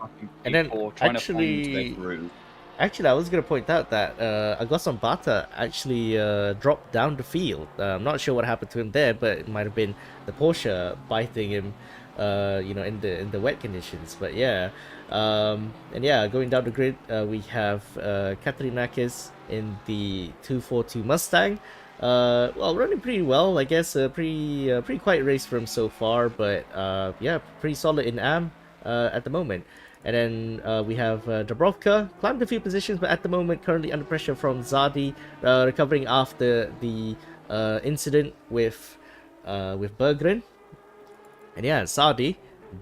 actually, I was gonna point out that Agosan Bata actually dropped down the field. I'm not sure what happened to him there, but it might have been the Porsche biting him, in the wet conditions. But yeah, and yeah, going down the grid, we have Katrinakis in the 242 Mustang. Well, running pretty well, I guess. Pretty quiet race for him so far, but yeah, pretty solid in AM at the moment. And then we have Dubrovka, climbed a few positions, but at the moment currently under pressure from Zadi, recovering after the incident with Berggren. And yeah, Zadi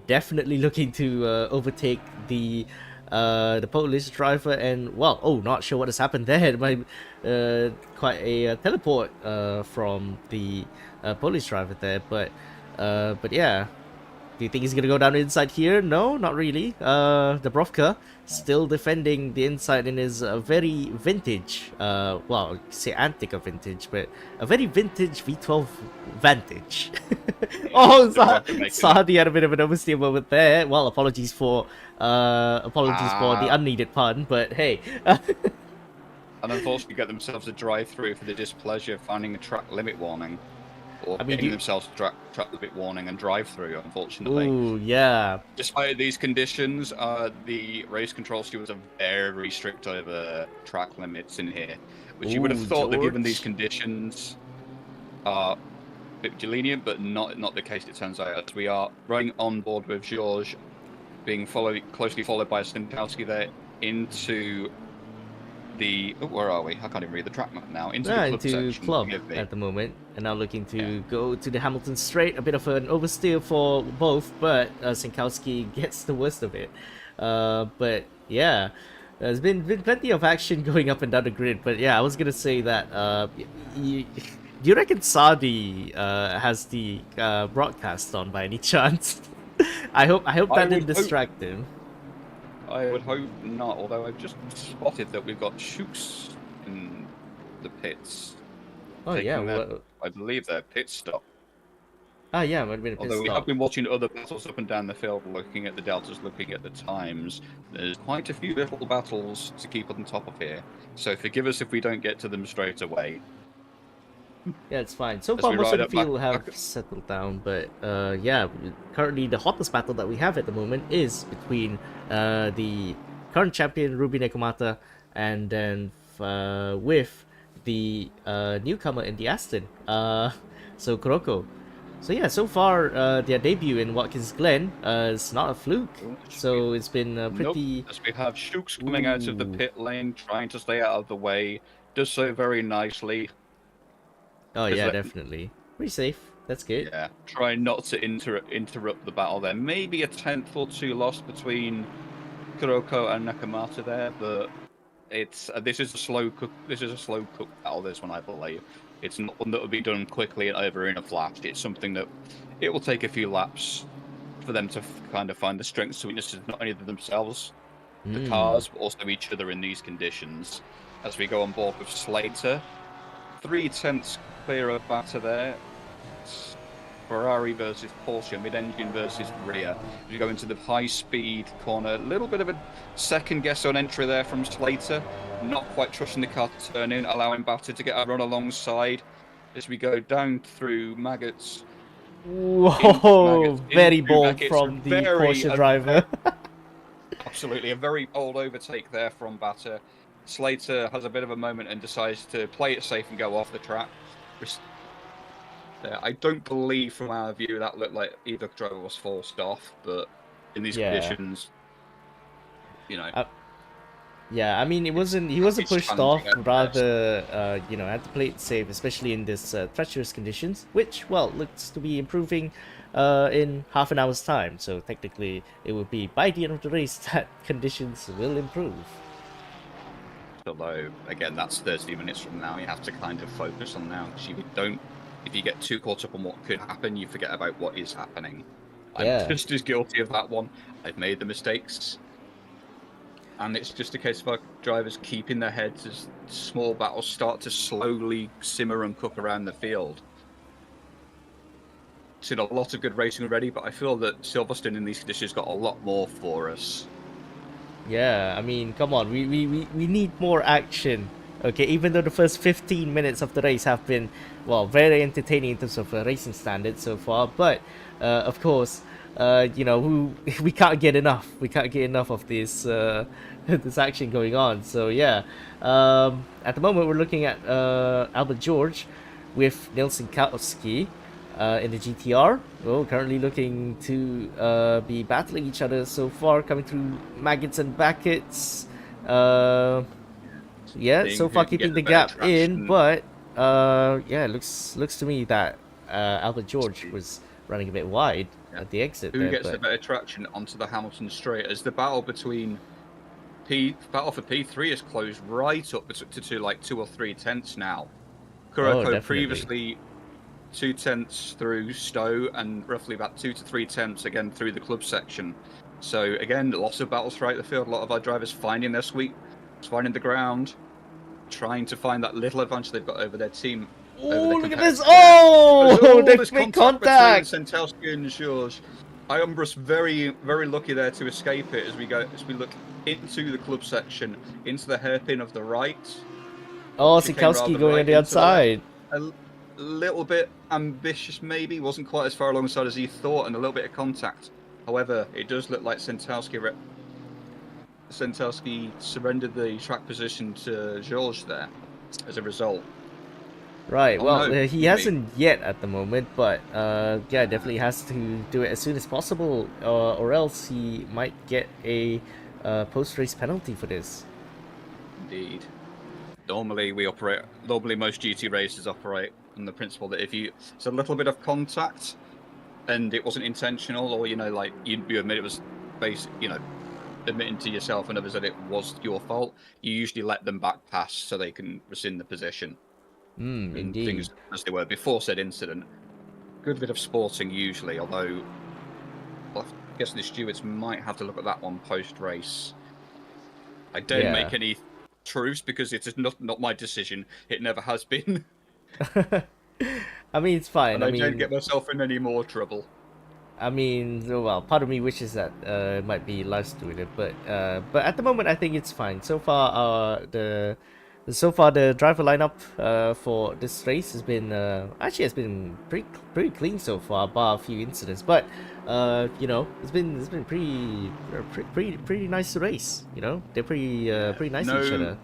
definitely looking to overtake the Polish driver, and well, not sure what has happened there. It might quite a teleport from the Polish driver there, but yeah. Do you think he's gonna go down the inside here? No, not really. Dubrovka still defending the inside in his very vintage, well, say antique vintage, but a very vintage V12 Vantage. Saadi had a bit of an oversteer moment there. Well, apologies for the unneeded pun, but hey. And unfortunately get themselves a drive-through for the displeasure of finding a track limit warning. Or getting themselves a track limit warning and drive-through, unfortunately. Ooh, yeah. Despite these conditions, the race control stewards are very strict over track limits in here, which you would have thought that given these conditions are a bit lenient, but not the case, it turns out, as we are running on board with Georges being closely followed by Stankowski there into where are we? I can't even read the track map now. Into club at the moment, and now looking to go to the Hamilton straight. A bit of an oversteer for both, but Sinkowski gets the worst of it. But yeah, there's been plenty of action going up and down the grid. But yeah, I was gonna say that. Do you reckon Saudi has the broadcast on by any chance? I hope that didn't distract him. I would hope not, although I've just spotted that we've got Shooks in the pits. Oh yeah, I believe they're pit stop. Ah yeah, might have been a pit Although stop. we have been watching other battles up and down the field, looking at the deltas, looking at the times. There's quite a few little battles to keep on top of here, so forgive us if we don't get to them straight away. Yeah, it's fine. So far, most of the field have settled down, but yeah, currently the hottest battle that we have at the moment is between the current champion Ruby Nekomata and then with the newcomer in the Aston. So Kuroko. So yeah, so far their debut in Watkins Glen is not a fluke. Oh, So it's been nope. pretty. As we have Shooks coming out of the Ooh. pit lane, trying to stay out of the way. Does so very nicely. Oh Because yeah, definitely. Pretty safe. That's good. yeah, trying not to interrupt the battle there. Maybe a tenth or two lost between Kuroko and Nakamata there, but it's this is a slow cook. This is a slow cook battle. This one, I believe, it's not one that will be done quickly and over in a flash. It's something that it will take a few laps for them to kind of find the strengths and weaknesses, not only of themselves, the Hmm. cars, but also each other in these conditions. As we go on board with Slater, 3/10 clear of batter there. Ferrari versus Porsche, mid-engine versus rear. We go into the high-speed corner. A little bit of a second guess on entry there from Slater. Not quite trusting the car to turn in, allowing Batter to get a run alongside. As we go down through Maggots, into Whoa! Maggots, Very into bold Maggots. from the Porsche driver. Absolutely a very bold overtake there from Batter. Slater has a bit of a moment and decides to play it safe and go off the track. I don't believe from our view that looked like either driver was forced off, but in these Yeah. conditions, you know, Uh, yeah, I mean, it wasn't. He wasn't it's pushed challenging off. at best. Rather, had to play it safe, especially in this treacherous conditions, which, well, looks to be improving, in half an hour's time. So technically, it will be by the end of the race that conditions will improve. Although, again, that's 30 minutes from now. You have to kind of focus on now. Because if you get too caught up on what could happen, you forget about what is happening. I'm Yeah. just as guilty of that one. I've made the mistakes. And it's just a case of our drivers keeping their heads as small battles start to slowly simmer and cook around the field. Seen a lot of good racing already, but I feel that Silverstone in these conditions got a lot more for us. Yeah, I mean, come on, we need more action. Okay, even though the first 15 minutes of the race have been, well, very entertaining in terms of racing standards so far, but of course, we can't get enough. We can't get enough of this this action going on. So yeah, at the moment we're looking at Albert George with Nelson Kautsky in the GTR. Well, currently looking to be battling each other so far, coming through Maggots and Backets. Yeah, Seeing so who far can get keeping the the better gap in, traction. but yeah, looks to me that Albert George was running a bit wide Yeah. at the exit Who there, gets the but better traction onto the Hamilton straight as the battle between battle for P3 is closed right up to like 2 or 3 tenths now. oh, Kuroko definitely. previously 2 tenths through Stowe and roughly about 2 to 3 tenths again through the club section. So again, lots of battles throughout the field. A lot of our drivers finding their sweet, finding the ground, trying to find that little advantage they've got over their team, over their Oh, look at this! competitors there. There's Oh, all they this make contact between contact. Santowski and George. Iumbrus very, very lucky there to escape it as we look into the club section, into the hairpin of the right. Oh, Chicane Sikowski rather going on right the into the left. outside. A little bit ambitious, maybe. Wasn't quite as far alongside as he thought, and a little bit of contact. However, it does look like Santowski surrendered the track position to Georges there as a result. Right, Oh well, no, he maybe. hasn't yet at the moment, but yeah, definitely has to do it as soon as possible, or else he might get a post-race penalty for this. Indeed. Normally most GT races operate on the principle that if it's a little bit of contact and it wasn't intentional, or like you admit it was admitting to yourself and others that it was your fault, you usually let them back pass so they can rescind the position and Indeed. things as they were before said incident. Good bit of sporting usually, although I guess the stewards might have to look at that one post race. I don't Yeah. make any truths because it is not my decision. It never has been. I mean, it's fine. And I don't get myself in any more trouble. Well, part of me wishes that it might be live streamed, but at the moment I think it's fine. So far, the driver lineup for this race has been actually has been pretty clean so far, bar a few incidents. But it's been pretty nice race. They're Yeah. pretty nice to each No, other.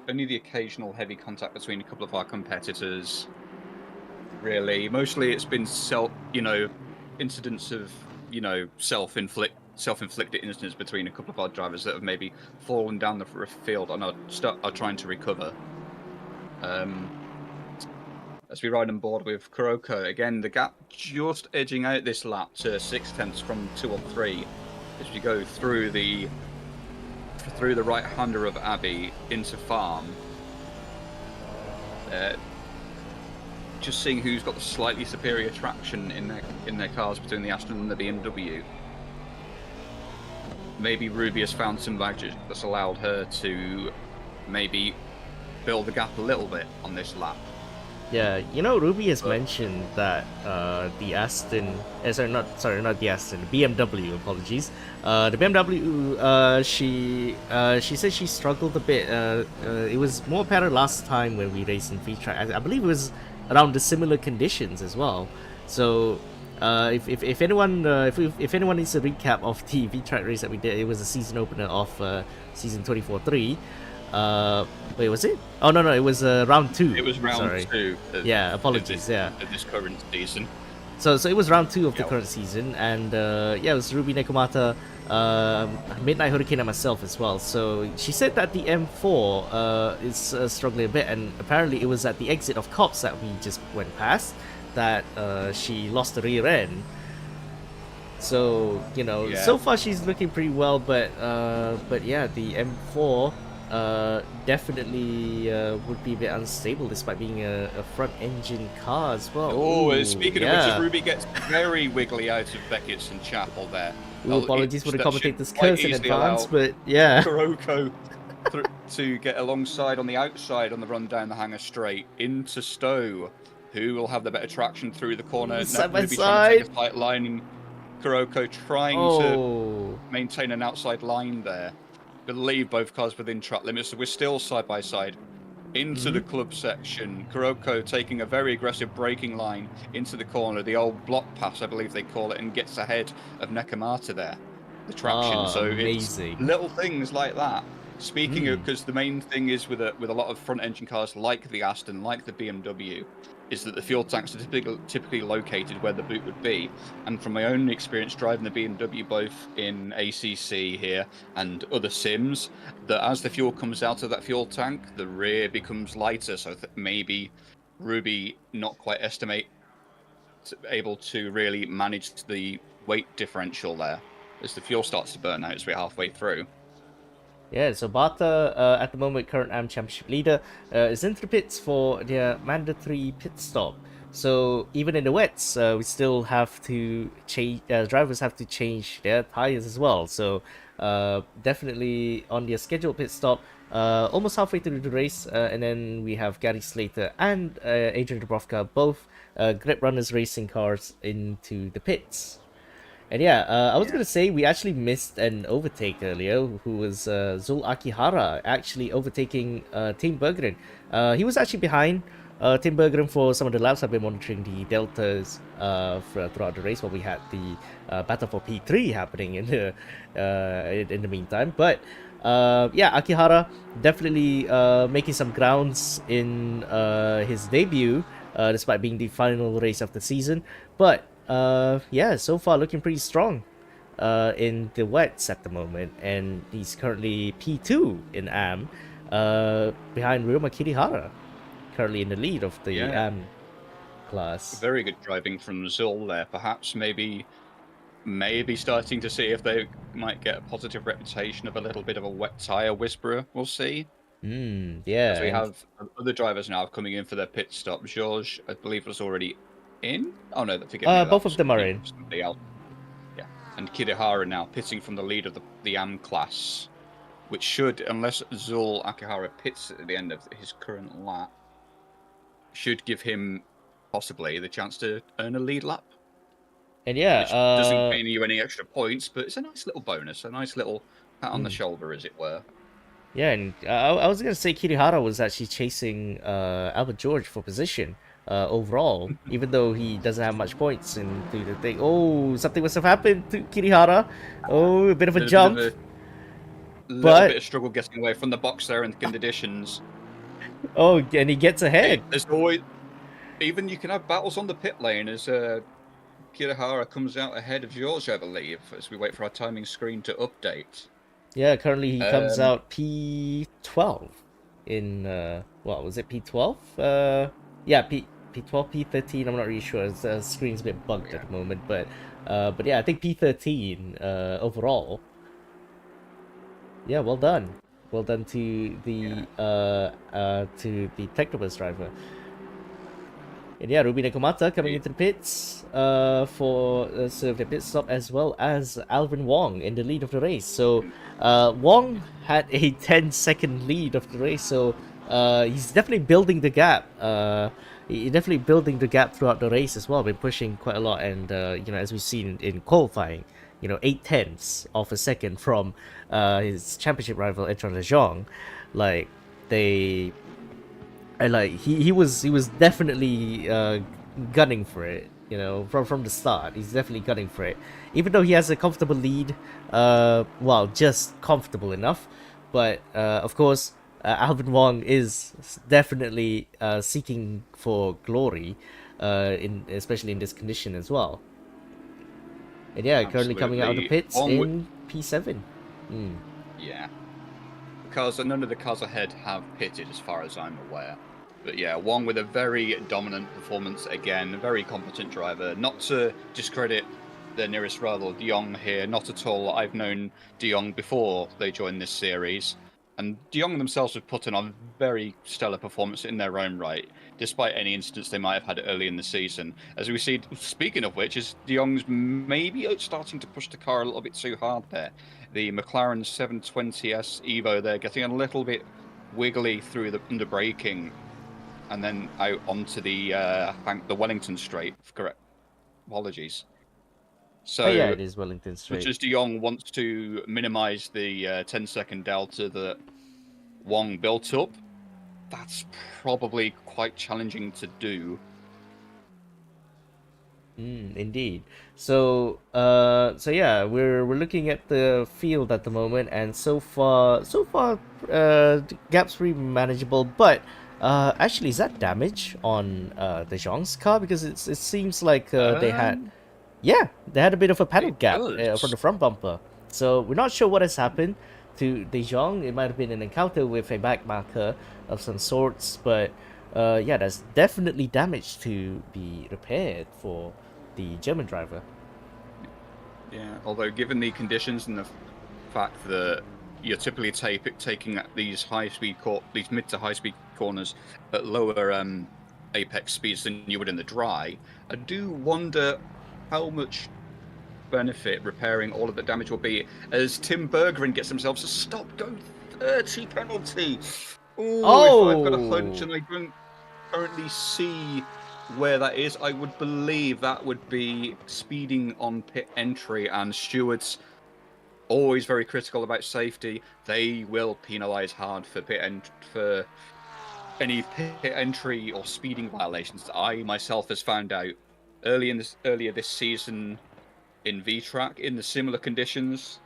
only the occasional heavy contact between a couple of our competitors. really. Mostly it's been incidents of, self-inflicted incidents between a couple of our drivers that have maybe fallen down the field and are trying to recover. As we ride on board with Kuroko, again, the gap just edging out this lap to 0.6 from 2 or 3 as we go through the right-hander of Abbey into Farm. Just seeing who's got the slightly superior traction in their cars between the Aston and the BMW. Maybe Ruby has found some magic that's allowed her to maybe build the gap a little bit on this lap. Yeah, Ruby has mentioned that the Aston, not the Aston, BMW, apologies. The BMW, she said she struggled a bit. It was more apparent last time when we raced in V-Track. I believe it was around the similar conditions as well. So if anyone needs a recap of the V-Track race that we did, it was a season opener of season 24-3. Wait, was it? Oh no, it was round 2. It was round 2. Yeah, apologies. Of this current season. So it was round 2 of the current season, and it was Ruby Nekomata, Midnight Hurricane, and myself as well. So she said that the M4 is struggling a bit, and apparently it was at the exit of Cops that we just went past that she lost the rear end. So so far she's looking pretty well, but yeah, the M4 definitely would be a bit unstable despite being a front engine car as well. Oh, speaking of which, Ruby gets very wiggly out of Beckett's and Chapel there. Ooh, apologies for the commentator's curse in advance, but yeah. Kuroko to get alongside on the outside on the run down the hangar straight into Stowe, who will have the better traction through the corner. Side by Ruby side. trying to take a tight line, and Kuroko trying to maintain an outside line there. Believe both cars within track limits, so we're still side by side into the club section. Kuroko taking a very aggressive braking line into the corner, the old block pass, I believe they call it, and gets ahead of Nekomata there. The traction, so amazing. It's little things like that. Speaking of, because the main thing is with a lot of front engine cars like the Aston, like the BMW, is that the fuel tanks are typically located where the boot would be. And from my own experience driving the BMW both in ACC here and other sims, that as the fuel comes out of that fuel tank, the rear becomes lighter. So maybe Ruby not quite able to really manage the weight differential there as the fuel starts to burn out as we're halfway through. Yeah, so Bata, at the moment, current AM Championship leader, is into the pits for their mandatory pit stop. So even in the wets, we still have to change. Drivers have to change their tires as well. So definitely on their scheduled pit stop, almost halfway through the race, and then we have Gary Slater and Adrian Dubrovka, both grip runners racing cars, into the pits. And yeah, I was gonna say we actually missed an overtake earlier, who was Zul Akihara actually overtaking Tim Berggren. He was actually behind Tim Berggren for some of the laps. I've been monitoring the deltas throughout the race while we had the battle for P3 happening in the meantime. But yeah, Akihara definitely making some grounds in his debut, despite being the final race of the season. But yeah, so far looking pretty strong in the wets at the moment, and he's currently P2 in AM, behind Ryoma Kirihara, currently in the lead of the AM class. Very good driving from Zul there. Perhaps maybe starting to see if they might get a positive reputation of a little bit of a wet tire whisperer. We'll see. Yeah. As we have other drivers now coming in for their pit stop. George, I believe, was already in. Oh no, forgive me. Both of them are in. Somebody else. Yeah, and Kirihara now pitting from the lead of the AM class, which should, unless Zul Akihara pits at the end of his current lap, should give him possibly the chance to earn a lead lap. And yeah, which doesn't gain you any extra points, but it's a nice little bonus, a nice little pat on the shoulder, as it were. Yeah, and I was gonna say Kirihara was actually chasing Albert George for position overall, even though he doesn't have much points into the thing. Oh, something must have happened to Kirihara. Oh, a bit of a jump. A little bit of struggle getting away from the box there in the conditions. Oh, and he gets ahead. There's always Even you can have battles on the pit lane as Kirihara comes out ahead of George, I believe, as we wait for our timing screen to update. Yeah, currently he comes Um, out P12 in what was it, P12? Yeah, P12, P13. I'm not really sure. The screen's a bit bugged yeah. at the moment, but yeah, I think P13 overall. Yeah, well done Yeah. to the Technobus driver. And yeah, Ruby Nakamata coming into the pits for serve the pit stop, as well as Alvin Wong in the lead of the race. So Wong had a 10-second lead of the race, so he's definitely building the gap. He's definitely building the gap throughout the race as well. Been pushing quite a lot, and as we've seen in qualifying, 8/10ths of a second from his championship rival Etron Lejeune. Like they and like he was definitely gunning for it, from the start. He's definitely gunning for it, even though he has a comfortable lead. Well, just comfortable enough, but of course, Alvin Wong is definitely seeking for glory, in especially in this condition as well. And yeah, currently coming out of the Absolutely. pits On with, in P7. Mm. yeah. Because none of the cars ahead have pitted, as far as I'm aware. But yeah, Wong with a very dominant performance again, very competent driver. Not to discredit their nearest rival, De Jong here, not at all. I've known De Jong before they joined this series, and De Jong themselves have put in on very stellar performance in their own right, despite any incidents they might have had early in the season. As we see, speaking of which, is De Jong's maybe starting to push the car a little bit too hard there. The McLaren 720S Evo, they're getting a little bit wiggly through the braking, and then out onto the Wellington straight. Correct. Apologies. Oh yeah, So, it is Wellington much Straight. as De Jong wants to minimise the 10-second delta that Wong built up, that's probably quite challenging to do. Indeed. So yeah, we're looking at the field at the moment, and so far, the gap's pretty manageable. But actually, is that damage on De Jong's car? Because it seems like they had, Um, yeah, they had a bit of a panel it gap from does. the front bumper. So we're not sure what has happened to De Jong. It might have been an encounter with a back marker of some sorts, but yeah, that's definitely damage to be repaired for the German driver. Yeah, although given the conditions and the fact that you're typically taking these these mid to high speed corners at lower apex speeds than you would in the dry, I do wonder how much benefit repairing all of the damage will be as Tim Bergeron gets himself a stop go 30 penalty. Oh, if I've got a hunch Oh, and I don't currently see where that is, I would believe that would be speeding on pit entry, and stewards always very critical about safety. They will penalise hard for for any pit entry or speeding violations that I myself has found out earlier this season in VTrack in the similar conditions.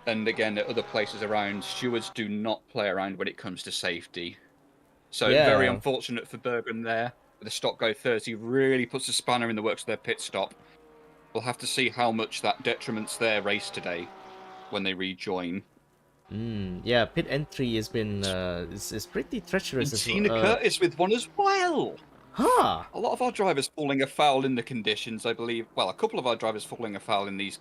And again, at other places around, stewards do not play around when it comes to safety. So very yeah. unfortunate for Bergen there. The stop go 30 really puts a spanner in the works of their pit stop. We'll have to see how much that detriments their race today when they rejoin. Yeah, pit entry has been is pretty treacherous And as well. Tina Curtis with one as well. Huh. A lot of our drivers falling afoul in the conditions, I believe. Well, a couple of our drivers falling afoul in these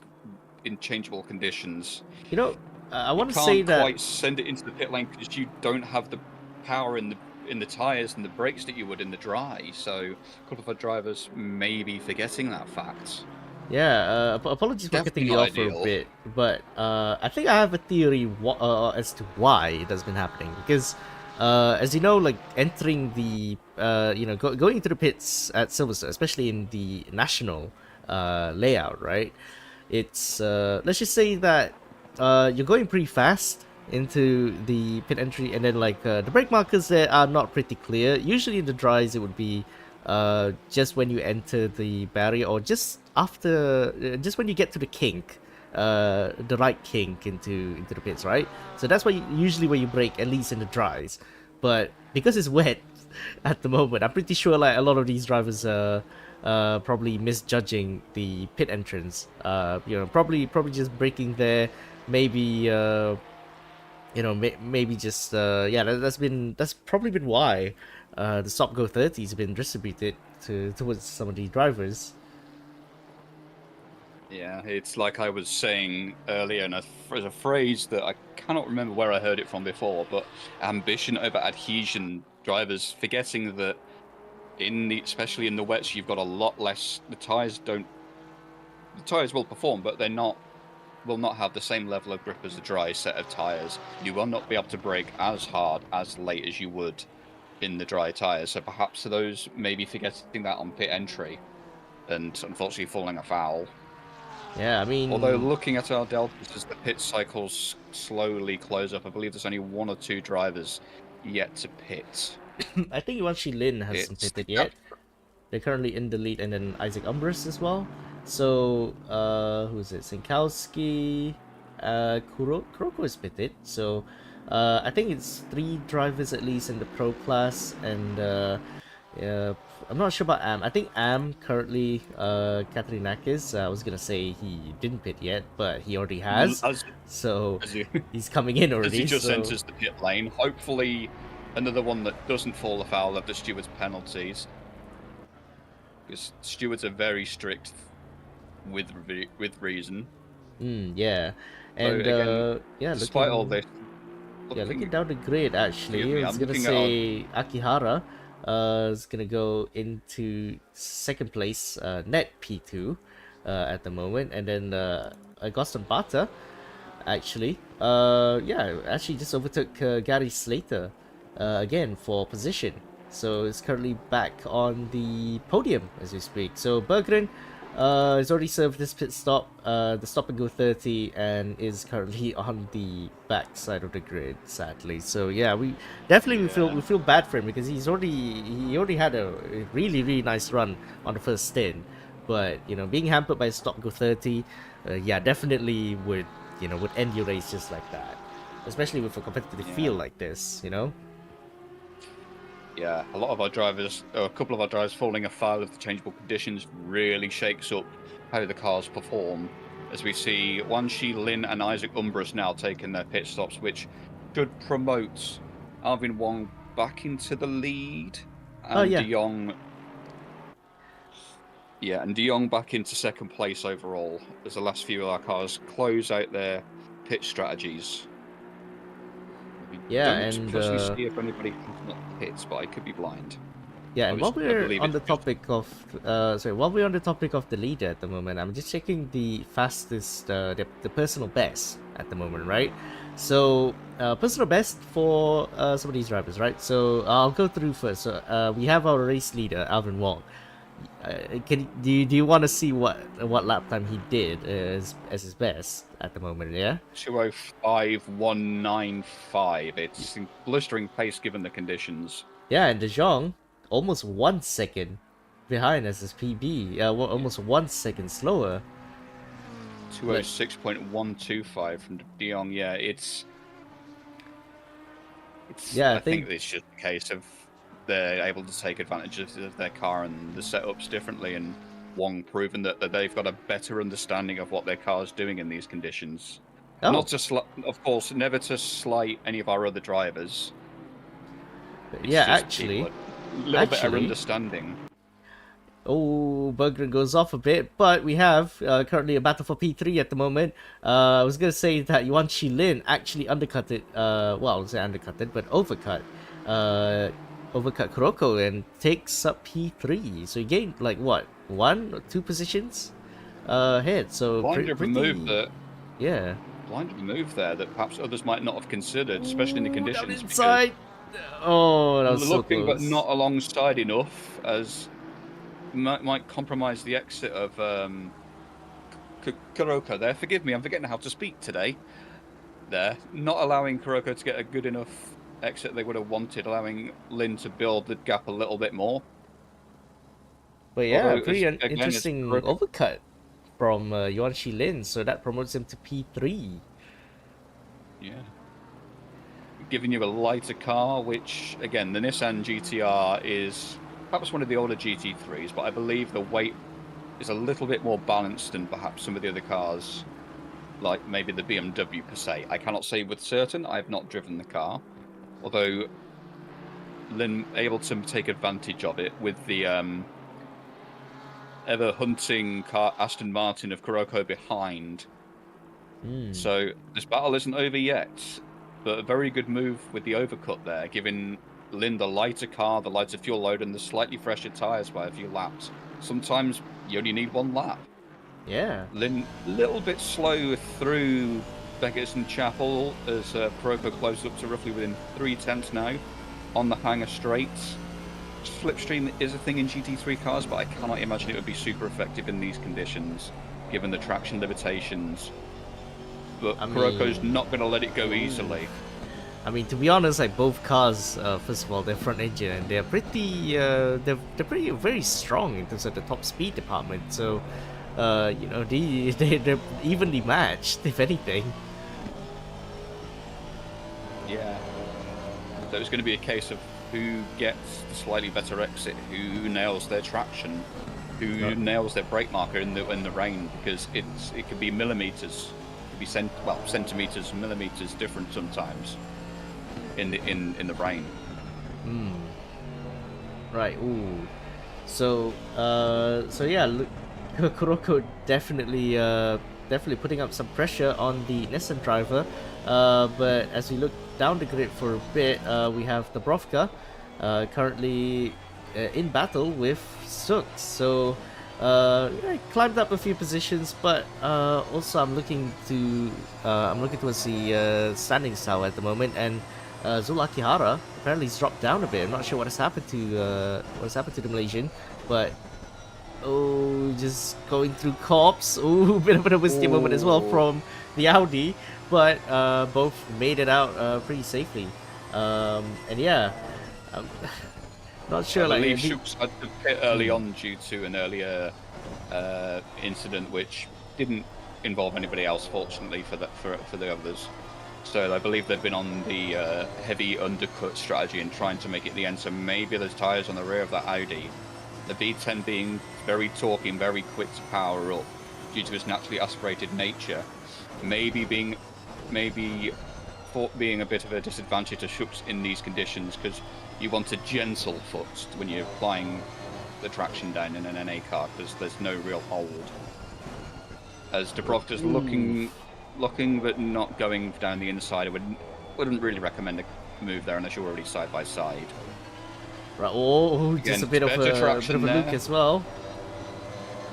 inchangeable conditions. You know, I You want to say can't that. quite send it into the pit lane because you don't have the power in the tires and the brakes that you would in the dry. So a couple of our drivers may be forgetting that fact. Yeah, apologies for cutting Definitely you not off for a ideal. bit, but I think I have a theory as to why it has been happening. Because, as you know, like entering the, going into the pits at Silverstone, especially in the national layout, right? It's let's just say that you're going pretty fast into the pit entry, and then like the brake markers there are not pretty clear. Usually in the dries, it would be just when you enter the barrier, or just after, just when you get to the kink, the right kink into the pits, right? So that's usually where you brake, at least in the dries. But because it's wet, at the moment. I'm pretty sure like a lot of these drivers are probably misjudging the pit entrance. Probably just braking there, maybe maybe just yeah, that's probably been why the stop go 30's been distributed towards some of the drivers. Yeah, it's like I was saying earlier, and there's a phrase that I cannot remember where I heard it from before, but ambition over adhesion. Drivers forgetting that especially in the wets, you've got a lot less. The tires will perform, but will not have the same level of grip as a dry set of tires. You will not be able to brake as hard as late as you would in the dry tires. So perhaps those maybe forgetting that on pit entry, and unfortunately falling afoul. Yeah, I mean, Although looking at our deltas as the pit cycles slowly close up, I believe there's only 1 or 2 drivers yet to pit. I think Yuanqi Lin hasn't It's pitted yet. They're currently in the lead, and then Isaac Umbris as well. So, who's it? Sinkowski, Kuroko is pitted. So, I think it's 3 drivers at least in the pro class, and I'm not sure about Am. I think Am currently, Katrinakis. I was gonna say he didn't pit yet, but he already has. So he's coming in already. As he just so... enters the pit lane, hopefully another one that doesn't fall afoul of the stewards' penalties. Because stewards are very strict with reason. Yeah, and so again, yeah, despite all this, looking down the grid, actually, I was gonna say Akihara is gonna go into second place, net P2 at the moment, and then Agustin Bata actually, just overtook Gary Slater again for position. So it's currently back on the podium as we speak. So Berggren has already served this pit stop, the stop and go 30, and is currently on the back side of the grid, sadly. So yeah, we feel bad for him because he already had a really nice run on the first stint, but being hampered by a stop and go 30, definitely would end your race just like that, especially with a competitive field like this. Yeah, a lot of our drivers, or a couple of our drivers falling afoul of the changeable conditions really shakes up how the cars perform. As we see Wanshi, Lin and Isaac Umbras now taking their pit stops, which should promote Alvin Wong back into the lead. And De Jong... Yeah, and De Jong back into second place overall, as the last few of our cars close out their pit strategies. And personally see if anybody has not pits, but I could be blind. Yeah, and while we're on the topic of the leader at the moment, I'm just checking the fastest, the personal best at the moment, right? So personal best for some of these drivers, right? So I'll go through first. So we have our race leader, Alvin Wong. Do you want to see what lap time he did as his best at the moment? Yeah, 2:05.195. It's blistering pace given the conditions. Yeah, and De Jong almost 1 second behind as his PB. Almost 1 second slower. 2:06.125 from De Jong. Yeah, it's. I think it's just a case of they're able to take advantage of their car and the setups differently, and Wong proven that they've got a better understanding of what their car's doing in these conditions. Not to of course, never to slight any of our other drivers. It's actually, a little better understanding. Oh, Berggren goes off a bit, but we have currently a battle for P3 at the moment. I was gonna say that Yuan Qilin actually undercutted, well, I would say undercutted, but overcut Kuroko and takes up P3. So he gained like what, 1 or 2 positions ahead. So blind of a move that, yeah, blind of a move there that perhaps others might not have considered, especially in the conditions. Down inside. Oh, that was looking so close. But not alongside enough, as might compromise the exit of Kuroko there. Forgive me, I'm forgetting how to speak today. There, not allowing Kuroko to get a good enough exit they would have wanted, allowing Lin to build the gap a little bit more. But yeah, pretty interesting overcut from Yuan Qilin, so that promotes him to P3. Yeah. giving you a lighter car, which, again, the Nissan GTR is perhaps one of the older GT3s, but I believe the weight is a little bit more balanced than perhaps some of the other cars, like maybe the BMW per se. I cannot say with certain. I have not driven the car, although Lynn able to take advantage of it with the ever hunting car Aston Martin of Kuroko behind. So this battle isn't over yet, but a very good move with the overcut there, giving Lynn the lighter car, the lighter fuel load, and the slightly fresher tyres by a few laps. Sometimes you only need one lap. Yeah. Lynn a little bit slow through Beckett and Chapel as Kuroko closes up to roughly within 3/10 now on the Hangar straights. Slipstream is a thing in GT3 cars, but I cannot imagine it would be super effective in these conditions, given the traction limitations. But Kuroko's not going to let it go easily. I mean, to be honest, like both cars, first of all, they're front engine and they're pretty, they're very strong in terms of the top speed department. So, you know, they're evenly matched, if anything. Yeah. So it's going to be a case of who gets the slightly better exit, who nails their traction, who nails their brake marker in the rain, because it could be millimeters. Be centimeters, millimeters different sometimes in the rain. Right. Ooh. So yeah, look, Kuroko definitely putting up some pressure on the Nissan driver. But as we look down the grid for a bit, we have Dubrovka currently in battle with Sux. So I climbed up a few positions, but also I'm looking towards the standings tower at the moment, and Zul Akihara apparently he's dropped down a bit. I'm not sure what has happened to the Malaysian, but just going through cops. Ooh, bit of a whiskey moment as well from the Audi, but both made it out pretty safely. And yeah. Not sure. I like believe Shooks had to pit early on due to an earlier incident, which didn't involve anybody else, fortunately for the others. So I believe they've been on the heavy undercut strategy and trying to make it the end. So maybe there's tyres on the rear of that Audi. The V10 being very torquey and very quick to power up due to its naturally aspirated nature, maybe being a bit of a disadvantage to Shooks in these conditions, because you want a gentle foot when you're applying the traction down in an NA car, because there's no real hold. As Dubrovka's looking but not going down the inside, I wouldn't really recommend a move there unless you're already side by side. Right. Oh, again, just a bit of a look as well.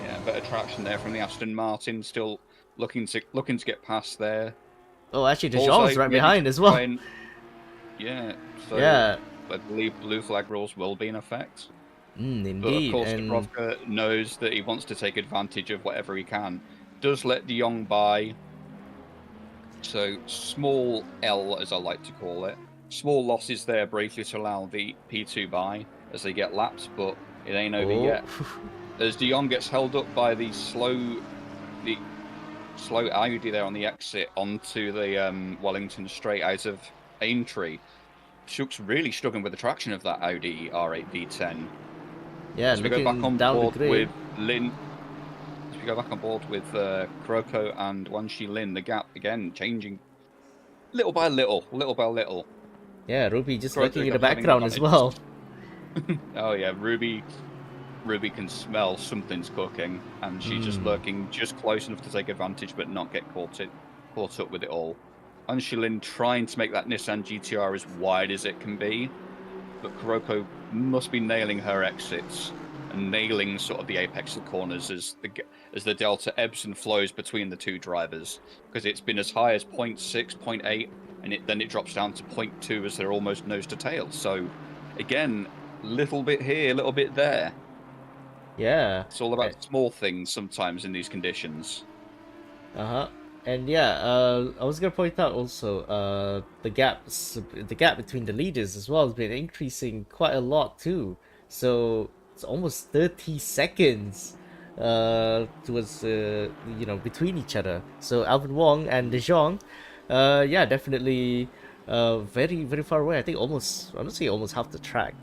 Yeah, better traction there from the Aston Martin. Still looking to get past there. Oh, actually, De Jong's right behind as well. Yeah. So yeah. I believe blue flag rules will be in effect. Indeed. But of course, Dubrovka knows that he wants to take advantage of whatever he can. Does let De Jong by. So small L, as I like to call it. Small losses there briefly to allow the P2 by as they get lapped, but it ain't over yet. As De Jong gets held up by the slow Audi there on the exit onto the Wellington straight out of Aintree. Shook's really struggling with the traction of that Audi R8 V10. Yeah, as we go back on board with Lin. As we go back on board with Kuroko and Wanshi Lin, the gap again changing little by little. Yeah, Ruby just lurking in the background as well. Oh yeah, Ruby can smell something's cooking, and she's just lurking just close enough to take advantage, but not get caught up with it all. Anshilin trying to make that Nissan GTR as wide as it can be, but Kuroko must be nailing her exits and nailing sort of the apex of the corners as the delta ebbs and flows between the two drivers, because it's been as high as 0.6, 0.8, and then it drops down to 0.2 as they're almost nose to tail. So again, little bit here, little bit there. Yeah. It's all about small things sometimes in these conditions. And yeah, I was gonna point out also the gap between the leaders as well has been increasing quite a lot too. So it's almost 30 seconds towards between each other. So Alvin Wong and De Jong, yeah, definitely very very far away. I think almost, honestly, almost half the track.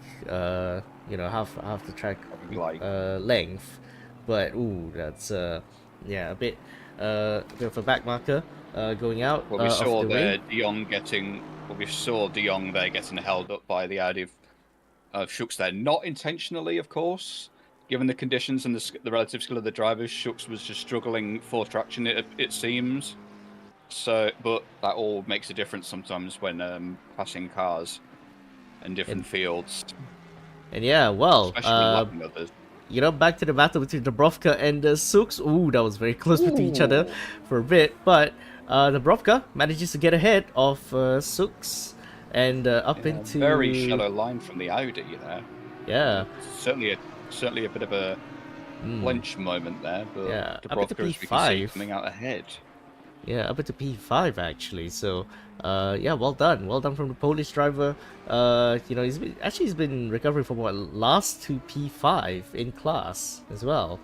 You know, half the track Probably like, length. But ooh, that's yeah, a bit of a back marker going out well, we of saw the way. there De Jong getting, well, we saw De Jong there getting held up by the Audi of Schux there, not intentionally, of course. Given the conditions and the relative skill of the drivers, Schux was just struggling for traction. It seems. So, but that all makes a difference sometimes when passing cars in And different fields, yeah, well, especially when lapping others. you know, back to the battle between Dubrovka and Sux. Ooh, that was very close between each other Ooh, for a bit, but Dubrovka manages to get ahead of Sux and up yeah, very into, shallow line from the Audi there. yeah, Certainly a bit of a clinch moment there, but yeah, up into Dubrovka, as we can see, P5. coming out ahead. Yeah, up into P5 actually. So, yeah, well done from the Polish driver. You know, he's been recovering from what, last to P5 in class as well.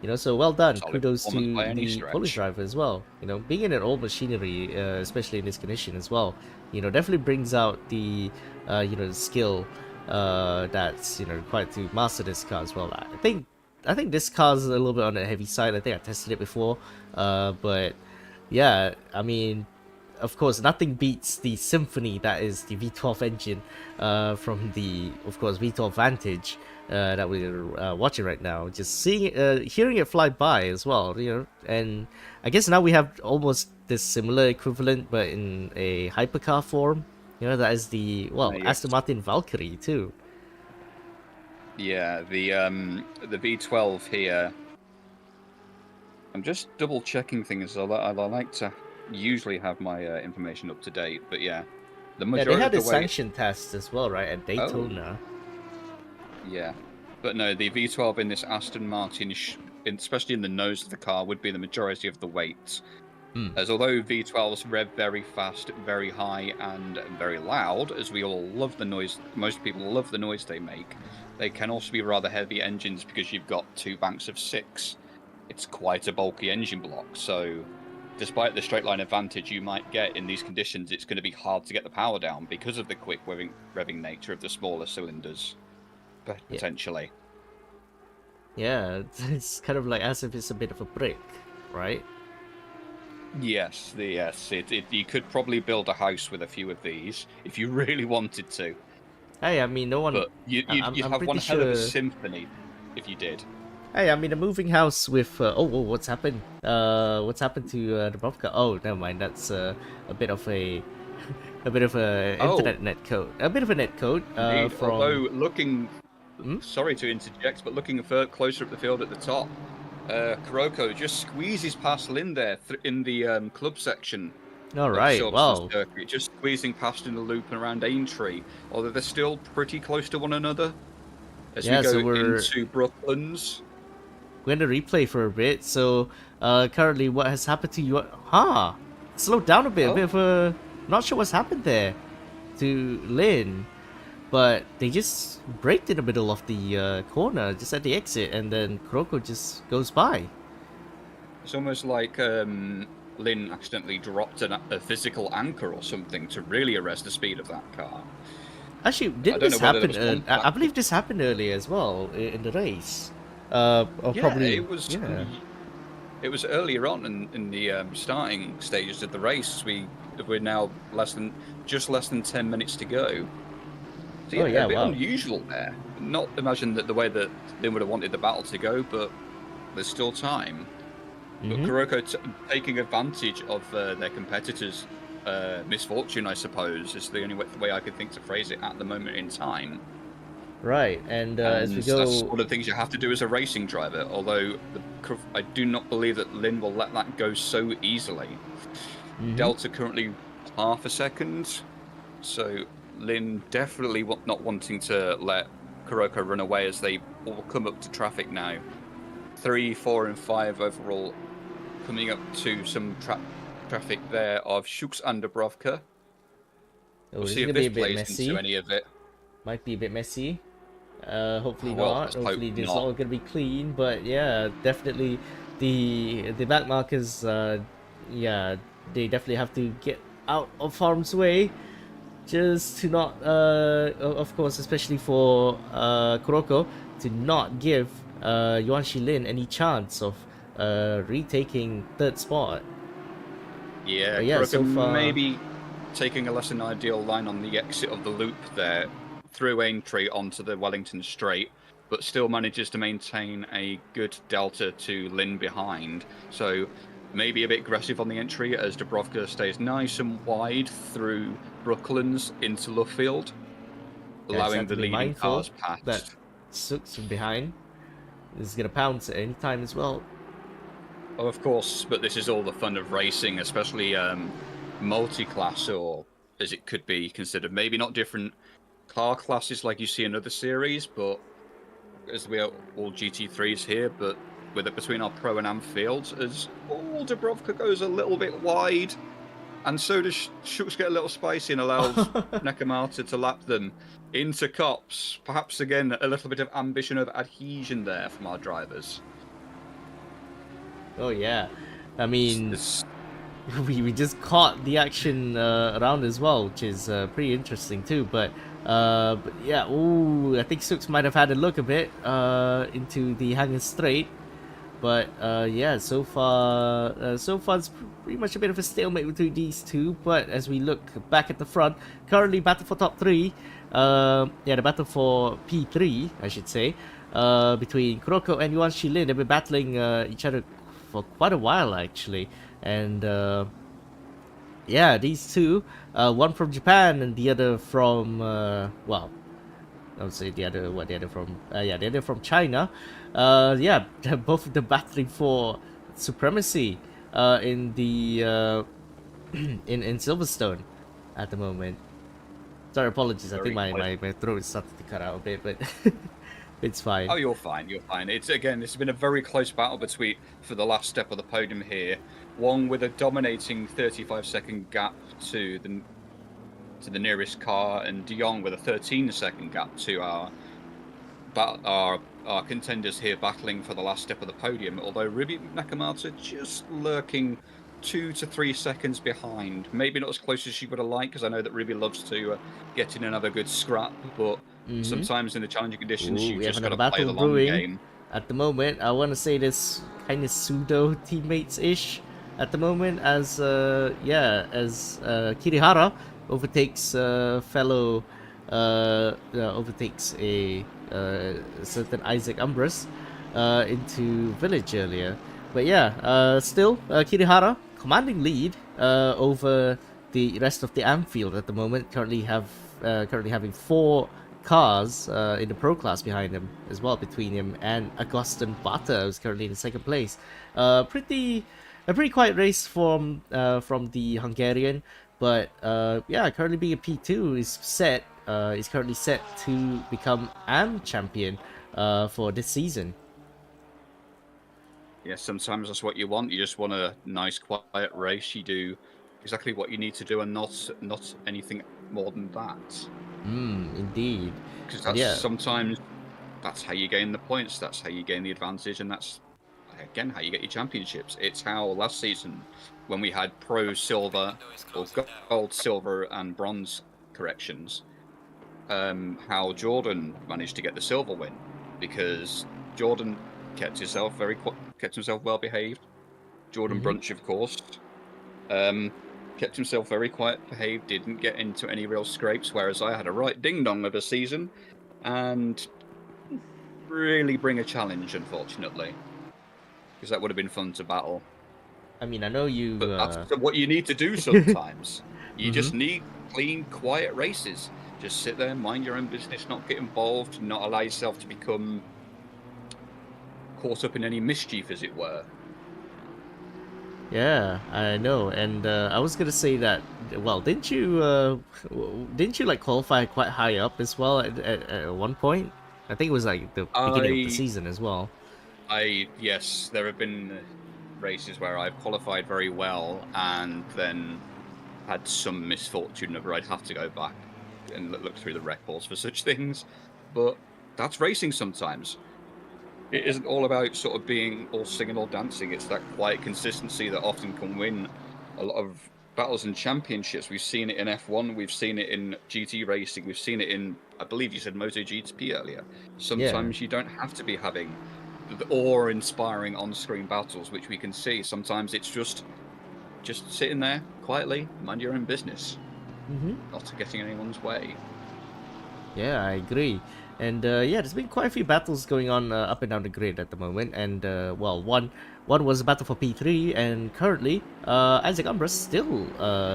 You know, so well done. Solid Kudos performance to by any the Polish stretch. driver as well. You know, being in an old machinery, especially in this condition as well, you know, definitely brings out the, you know, the skill, that's, you know, required to master this car as well. I think this car's a little bit on the heavy side. I think I tested it before, but yeah, I mean, of course, nothing beats the symphony that is the V12 engine from the, of course, V12 Vantage that we're watching right now. Just hearing it fly by as well, you know. And I guess now we have almost this similar equivalent, but in a hypercar form. You know, that is the, well, Yes. Aston Martin Valkyrie too. Yeah, the V12 here. I'm just double checking things. I like to usually have my information up to date, but yeah, the Yeah, they majority had of the a way. sanction test as well, right, at Oh, Daytona. yeah, but no, the V12 in this Aston Martin, especially in the nose of the car, would be the majority of the weight. Hmm. As although V12s rev very fast, very high, and very loud, as we all love the noise, most people love the noise they make, they can also be rather heavy engines because you've got two banks of six. It's quite a bulky engine block, so despite the straight line advantage you might get in these conditions, it's going to be hard to get the power down because of the quick revving nature of the smaller cylinders, Yeah, potentially. yeah, it's kind of like as if it's a bit of a brick, right? Yes, you could probably build a house with a few of these if you really wanted to. Hey, I mean, no one. But you'd I'm have one pretty hell of a sure. symphony if you did. Hey, I mean, a moving house with. What's happened? What's happened to the Bobcat? Oh, never mind. That's a bit of a, a bit of a Oh, internet net code. A bit of a net code. indeed. From. Although looking, Hmm? sorry to interject, but looking closer up the field at the top, Kuroko just squeezes past Lin there in the club section All of right. Silverstone Well, circuit, just squeezing past in the loop and around Aintree. Although they're still pretty close to one another as we yeah. go So into Brooklands. we're gonna replay for a bit. So, currently, what has happened to you? Huh? Slowed down a bit. A bit Oh, of a. Not sure what's happened there to Lin. But they just braked in the middle of the corner, just at the exit, and then Kuroko just goes by. it's almost like Lynn accidentally dropped a physical anchor or something to really arrest the speed of that car. Actually, I didn't don't this know whether there happen? was I contact. believe this happened earlier as well in the race. Or Yeah, probably, yeah. it was earlier on in the starting stages of the race. We're now just less than 10 minutes to go. So Oh yeah, a yeah, bit wow. unusual there. Not imagine that the way that Lynn would have wanted the battle to go, but there's still time. But Mm-hmm. Kuroko taking advantage of their competitors' misfortune, I suppose, is the only way I could think to phrase it at the moment in time. Right, and as And we that's go, one of the things you have to do as a racing driver. Although I do not believe that Lynn will let that go so easily. mm-hmm. Delta currently half a second, so Lynn definitely not wanting to let Kuroko run away as they all come up to traffic now. 3, 4, and 5 overall, coming up to some traffic there of Schux and Dubrovka. Oh, We'll this see is if gonna be this a bit plays into messy. any of it. Might be a bit messy. Hopefully Well, not. let's hope Hopefully this is not. all gonna be clean. But yeah, definitely the back markers. Yeah, they definitely have to get out of harm's way, just to not, of course, especially for Kuroko, to not give Yuan Shilin any chance of retaking third spot. Yeah, But yeah, Kuroko so far, maybe taking a less than ideal line on the exit of the loop there, through Aintree onto the Wellington Straight, but still manages to maintain a good delta to Lynn behind. So maybe a bit aggressive on the entry as Dubrovka stays nice and wide through Brooklands into Luffield, yeah, just allowing have to the be leading mindful cars that past. Sooks from behind is gonna pounce at any time as well. Oh, of course, but this is all the fun of racing, especially multi-class, or as it could be considered. Maybe not different car classes like you see in other series, but as we are all GT3s here, but with it between our pro and am fields, as all Dubrovka goes a little bit wide, and so does Shooks get a little spicy and allows Nekamata to lap them into cops. Perhaps again a little bit of ambition of adhesion there from our drivers. Oh yeah, I mean, It's we just caught the action around as well, which is pretty interesting too. But yeah, ooh, I think Sooks might have had a look a bit into the Hanging Straight. But yeah, so far it's pretty much a bit of a stalemate between these two. But as we look back at the front, currently battle for top three. Yeah, the battle for P3, I should say, between Kuroko and Yuan Shilin. They've been battling each other for quite a while actually, and yeah, these two, one from Japan and the other from well, I would say the other from yeah, the other from China. Yeah, both of them battling for supremacy in the in Silverstone at the moment. Sorry, apologies. I think very quite. my throat is starting to cut out a bit, but it's fine. Oh, you're fine. You're fine. It's again, this has been a very close battle between for the last step of the podium here. One with a dominating 35-second gap to the nearest car, and De Jong with a 13-second gap to our contenders here battling for the last step of the podium. Although Ribi Nakamata just lurking 2 to 3 seconds behind. Maybe not as close as she would have liked, because I know that Ribi loves to get in another good scrap, but sometimes in the challenging conditions, Ooh, you we have just got another to play battle the long brewing game. at the moment. I want to say this kind of pseudo teammates ish at the moment, as yeah, as Kirihara overtakes fellow overtakes a certain Isaac Umbras into village earlier. But yeah, still Kirihara commanding lead over the rest of the Amfield at the moment. Currently having four cars in the pro class behind him as well, between him and Agustin Bata, who's currently in second place. A pretty quiet race from the Hungarian, but yeah, currently being a P2 is currently set to become AM champion for this season. Yeah, sometimes that's what you want. You just want a nice, quiet race. You do exactly what you need to do, and not anything more than that. Indeed. Because And that's yeah, sometimes that's how you gain the points. That's how you gain the advantage, and that's again how you get your championships. It's how last season, when we had pro silver or gold, silver, and bronze corrections, how Jordan managed to get the silver win, because Jordan kept himself well behaved. Jordan mm-hmm. Brunch, of course, kept himself very quiet behaved, didn't get into any real scrapes, whereas I had a right ding dong of a season and really bring a challenge, unfortunately, because that would have been fun to battle. I mean, I know you. But that's what you need to do sometimes. You Mm-hmm. just need clean, quiet races. Just sit there, mind your own business, not get involved, not allow yourself to become caught up in any mischief, as it were. Yeah, I know, and I was gonna say that. Well, didn't you like qualify quite high up as well at one point? I think it was like the beginning of the I, season as well. yes, there have been races where I've qualified very well and then had some misfortune of where I'd have to go back and look through the records for such things. But that's racing sometimes. It isn't all about sort of being all singing or dancing. It's that quiet consistency that often can win a lot of battles and championships. We've seen it in F1, we've seen it in GT racing, we've seen it in, I believe you said MotoGP earlier. Sometimes you don't have to be having the awe-inspiring on-screen battles, which we can see. Sometimes it's just sitting there quietly, mind your own business, not getting in anyone's way. Yeah, I agree. And yeah, there's been quite a few battles going on up and down the grid at the moment. And well, one was a battle for P3, and currently Isaac Umbras still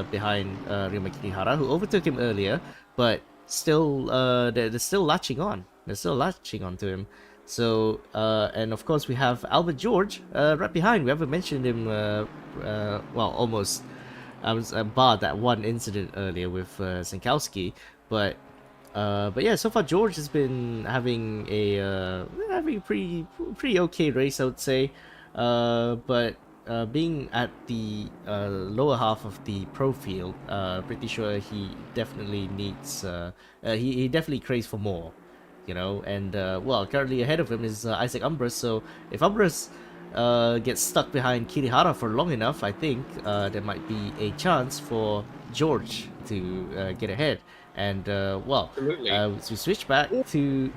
behind Ryoma Kirihara, who overtook him earlier, but still they're still latching on. They're still latching on to him. So and of course we have Albert George right behind. We haven't mentioned him. Well, almost. I was barred that one incident earlier with Sinkowski, but yeah, so far George has been having a pretty okay race, I would say. But being at the lower half of the pro field, pretty sure he definitely needs he definitely craves for more, you know. And well, currently ahead of him is Isaac Umbras. So if Umbras gets stuck behind Kirihara for long enough, I think there might be a chance for George to get ahead. And well, as we switch back to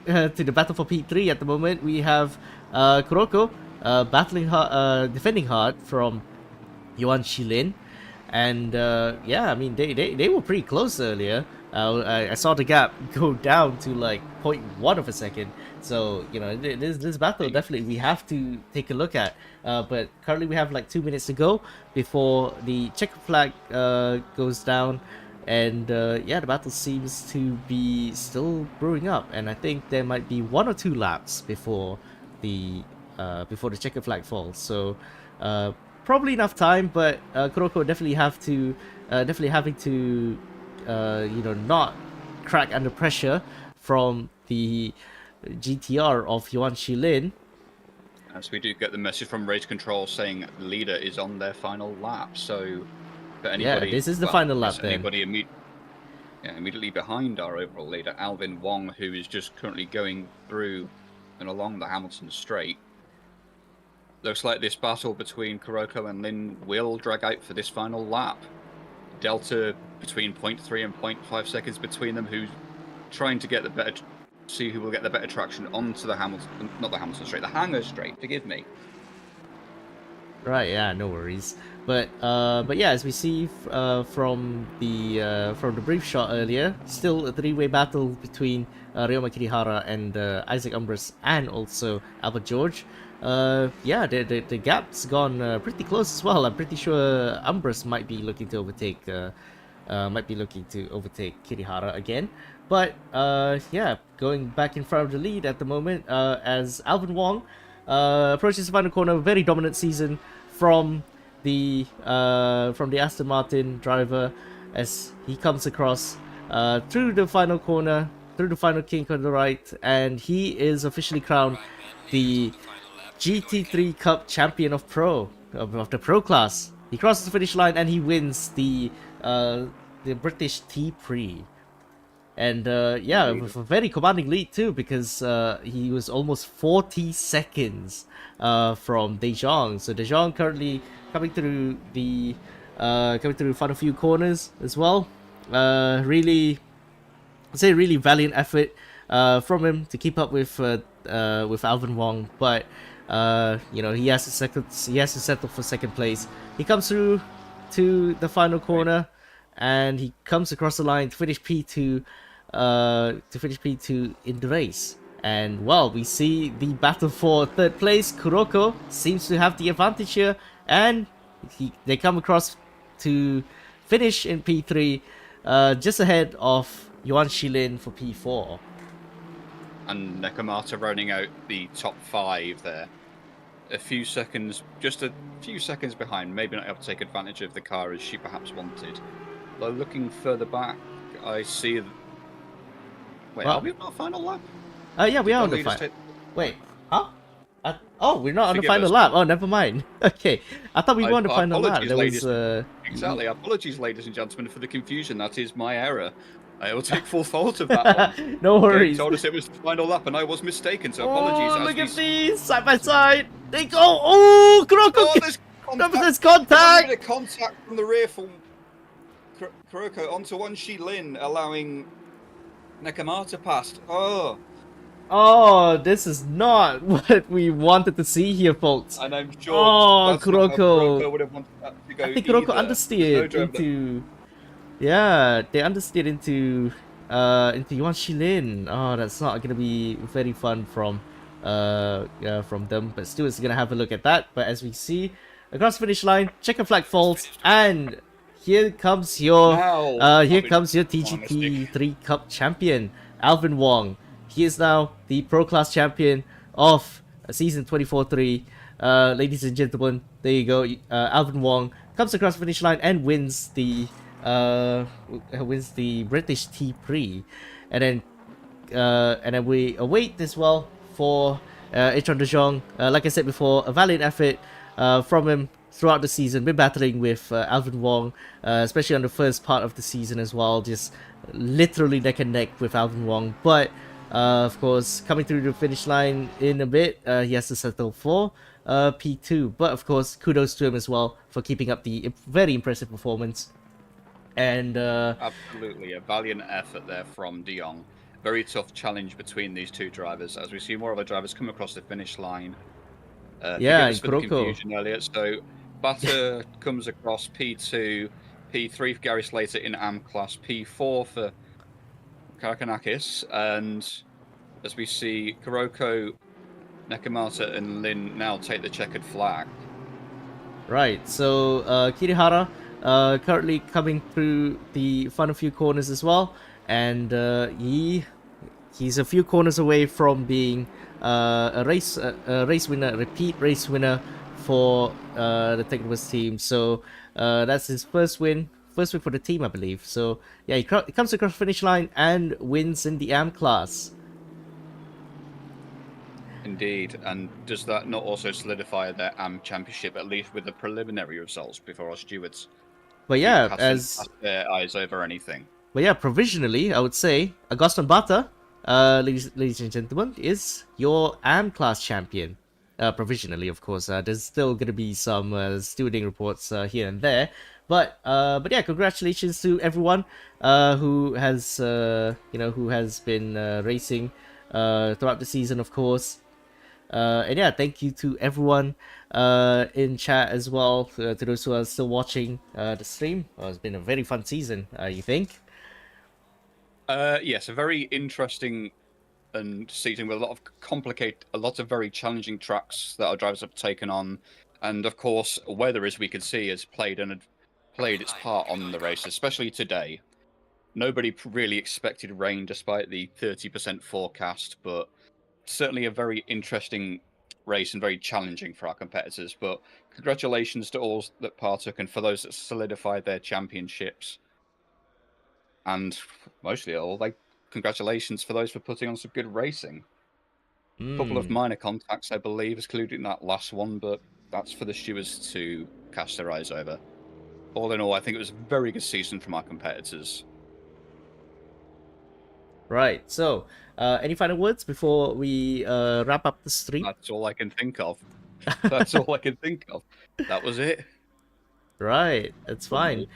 the battle for P3 at the moment, we have Kuroko battling hard, defending hard from Yuan Shilin, and yeah, I mean they were pretty close earlier. I saw the gap go down to like 0.1 of a second. So you know this battle definitely we have to take a look at. But currently we have like 2 minutes to go before the checker flag goes down. And yeah, the battle seems to be still brewing up, and I think there might be 1 or 2 laps before the checker flag falls. So probably enough time, but Kuroko definitely having to you know, not crack under pressure from the GTR of Yuan Shilin. As we do get the message from race control saying the leader is on their final lap, so. Anybody, yeah, this is the final lap then. Anybody immediately behind our overall leader, Alvin Wong, who is just currently going through and along the Hamilton Straight. Looks like this battle between Kuroko and Lin will drag out for this final lap. Delta between 0.3 and 0.5 seconds between them, who's trying to get the better, see who will get the better traction onto the Hamilton, not the Hamilton Straight, the Hangar Straight, forgive me. Right, yeah, no worries. But yeah, as we see from the brief shot earlier, still a 3-way battle between Ryoma Kirihara and Isaac Umbras and also Albert George. Yeah, the gap's gone pretty close as well. I'm pretty sure Umbras might be looking to overtake Kirihara again. But yeah, going back in front of the lead at the moment as Alvin Wong approaches the final corner. A very dominant season from the Aston Martin driver as he comes across through the final corner, through the final kink on the right, and he is officially crowned the GT3 Cup champion of the pro class. He crosses the finish line and he wins the British T-Prix. And yeah, with a very commanding lead too, because he was almost 40 seconds from De Jong. So De Jong currently coming through the final few corners as well. Really valiant effort from him to keep up with Alvin Wong, but you know, he has to settle for second place. He comes through to the final corner and he comes across the line to finish P2 in the race. And well, we see the battle for third place. Kuroko seems to have the advantage here, and they come across to finish in P3, just ahead of Yuan Shilin for P4. And Nekomata running out the top 5 there. Just a few seconds behind, maybe not able to take advantage of the car as she perhaps wanted. Though looking further back, I see. Wait, are we on our final lap? Yeah, we are on the final. Wait, huh? Oh, we're not on the final lap. Oh, never mind. Okay, I thought we were on the final lap. There was exactly. Apologies, ladies and gentlemen, for the confusion. That is my error. I will take full fault of that one. No worries. They told us it was the final lap, and I was mistaken. So apologies. Oh, look at these side by side. They go. Oh, Kuroko. There's There's a little contact! bit of contact from the rear from Kuroko onto Wanshi Lin, allowing Nekamata past. Oh, this is not what we wanted to see here, folks. And I'm sure Oh, that's not how Kuroko. Kuroko would have wanted that to go I think Kuroko either. There's no understeered driver that into... Yeah, they understeered into Yuan Shilin. Oh, that's not gonna be very fun from them, but still it's gonna have a look at that. But as we see, across the finish line, checker flag falls, and here comes your now. TGT3 Cup champion, Alvin Wong. He is now the Pro Class champion of season 24-3. Ladies and gentlemen, there you go. Alvin Wong comes across the finish line and wins the British T-Prix, and then we await as well for Etron de Jong. Like I said before, a valiant effort from him throughout the season. Been battling with Alvin Wong, especially on the first part of the season as well, just literally neck and neck with Alvin Wong. But of course, coming through the finish line in a bit, he has to settle for P2. But of course, kudos to him as well for keeping up the very impressive performance. And Absolutely, a valiant effort there from De Jong. Very tough challenge between these two drivers, as we see more of the drivers come across the finish line. yeah, Forgive us and for the Kuroko. confusion earlier. So, Butter comes across P2, P3 for Gary Slater in AM class, P4 for Karakanakis, and as we see, Kuroko, Nekamata, and Lin now take the checkered flag. Right, so Kirihara currently coming through the final few corners as well, and he's a few corners away from being a race winner, repeat race winner for the Technobus team. So that's his first win for the team, I believe. So yeah, he comes across the finish line and wins in the AM class. Indeed, and does that not also solidify their AM championship, at least with the preliminary results before our stewards? But yeah, cast their eyes over anything. But yeah, provisionally, I would say Augustin Bata, ladies and gentlemen, is your AM class champion. Provisionally, of course. There's still gonna be some stewarding reports here and there, but yeah, congratulations to everyone who has who has been racing throughout the season, of course. And yeah, thank you to everyone in chat as well, to those who are still watching the stream. It's been a very fun season, you think? Yes, a very interesting and season with a lot of very challenging tracks that our drivers have taken on, and of course, weather, as we can see, has played its part on the race, especially today. Nobody really expected rain despite the 30% forecast, but certainly a very interesting race and very challenging for our competitors. But congratulations to all that partook and for those that solidified their championships. And mostly all, congratulations for those for putting on some good racing. A couple of minor contacts, I believe, including that last one, but that's for the stewards to cast their eyes over. All in all, I think it was a very good season from our competitors. Right, so any final words before we wrap up the stream? That's all I can think of. That's all I can think of. That was it. Right, that's fine.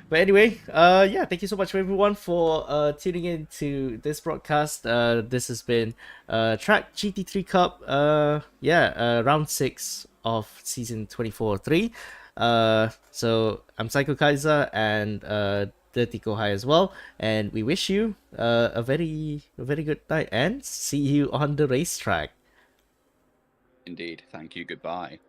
But anyway, yeah, thank you so much everyone for tuning in to this broadcast. This has been Tracc GT3 Cup, round 6 of season 24-3. So I'm Psycho Kaiser and Dirty Kohai as well, and we wish you a very good night and see you on the racetrack. Indeed, thank you, goodbye.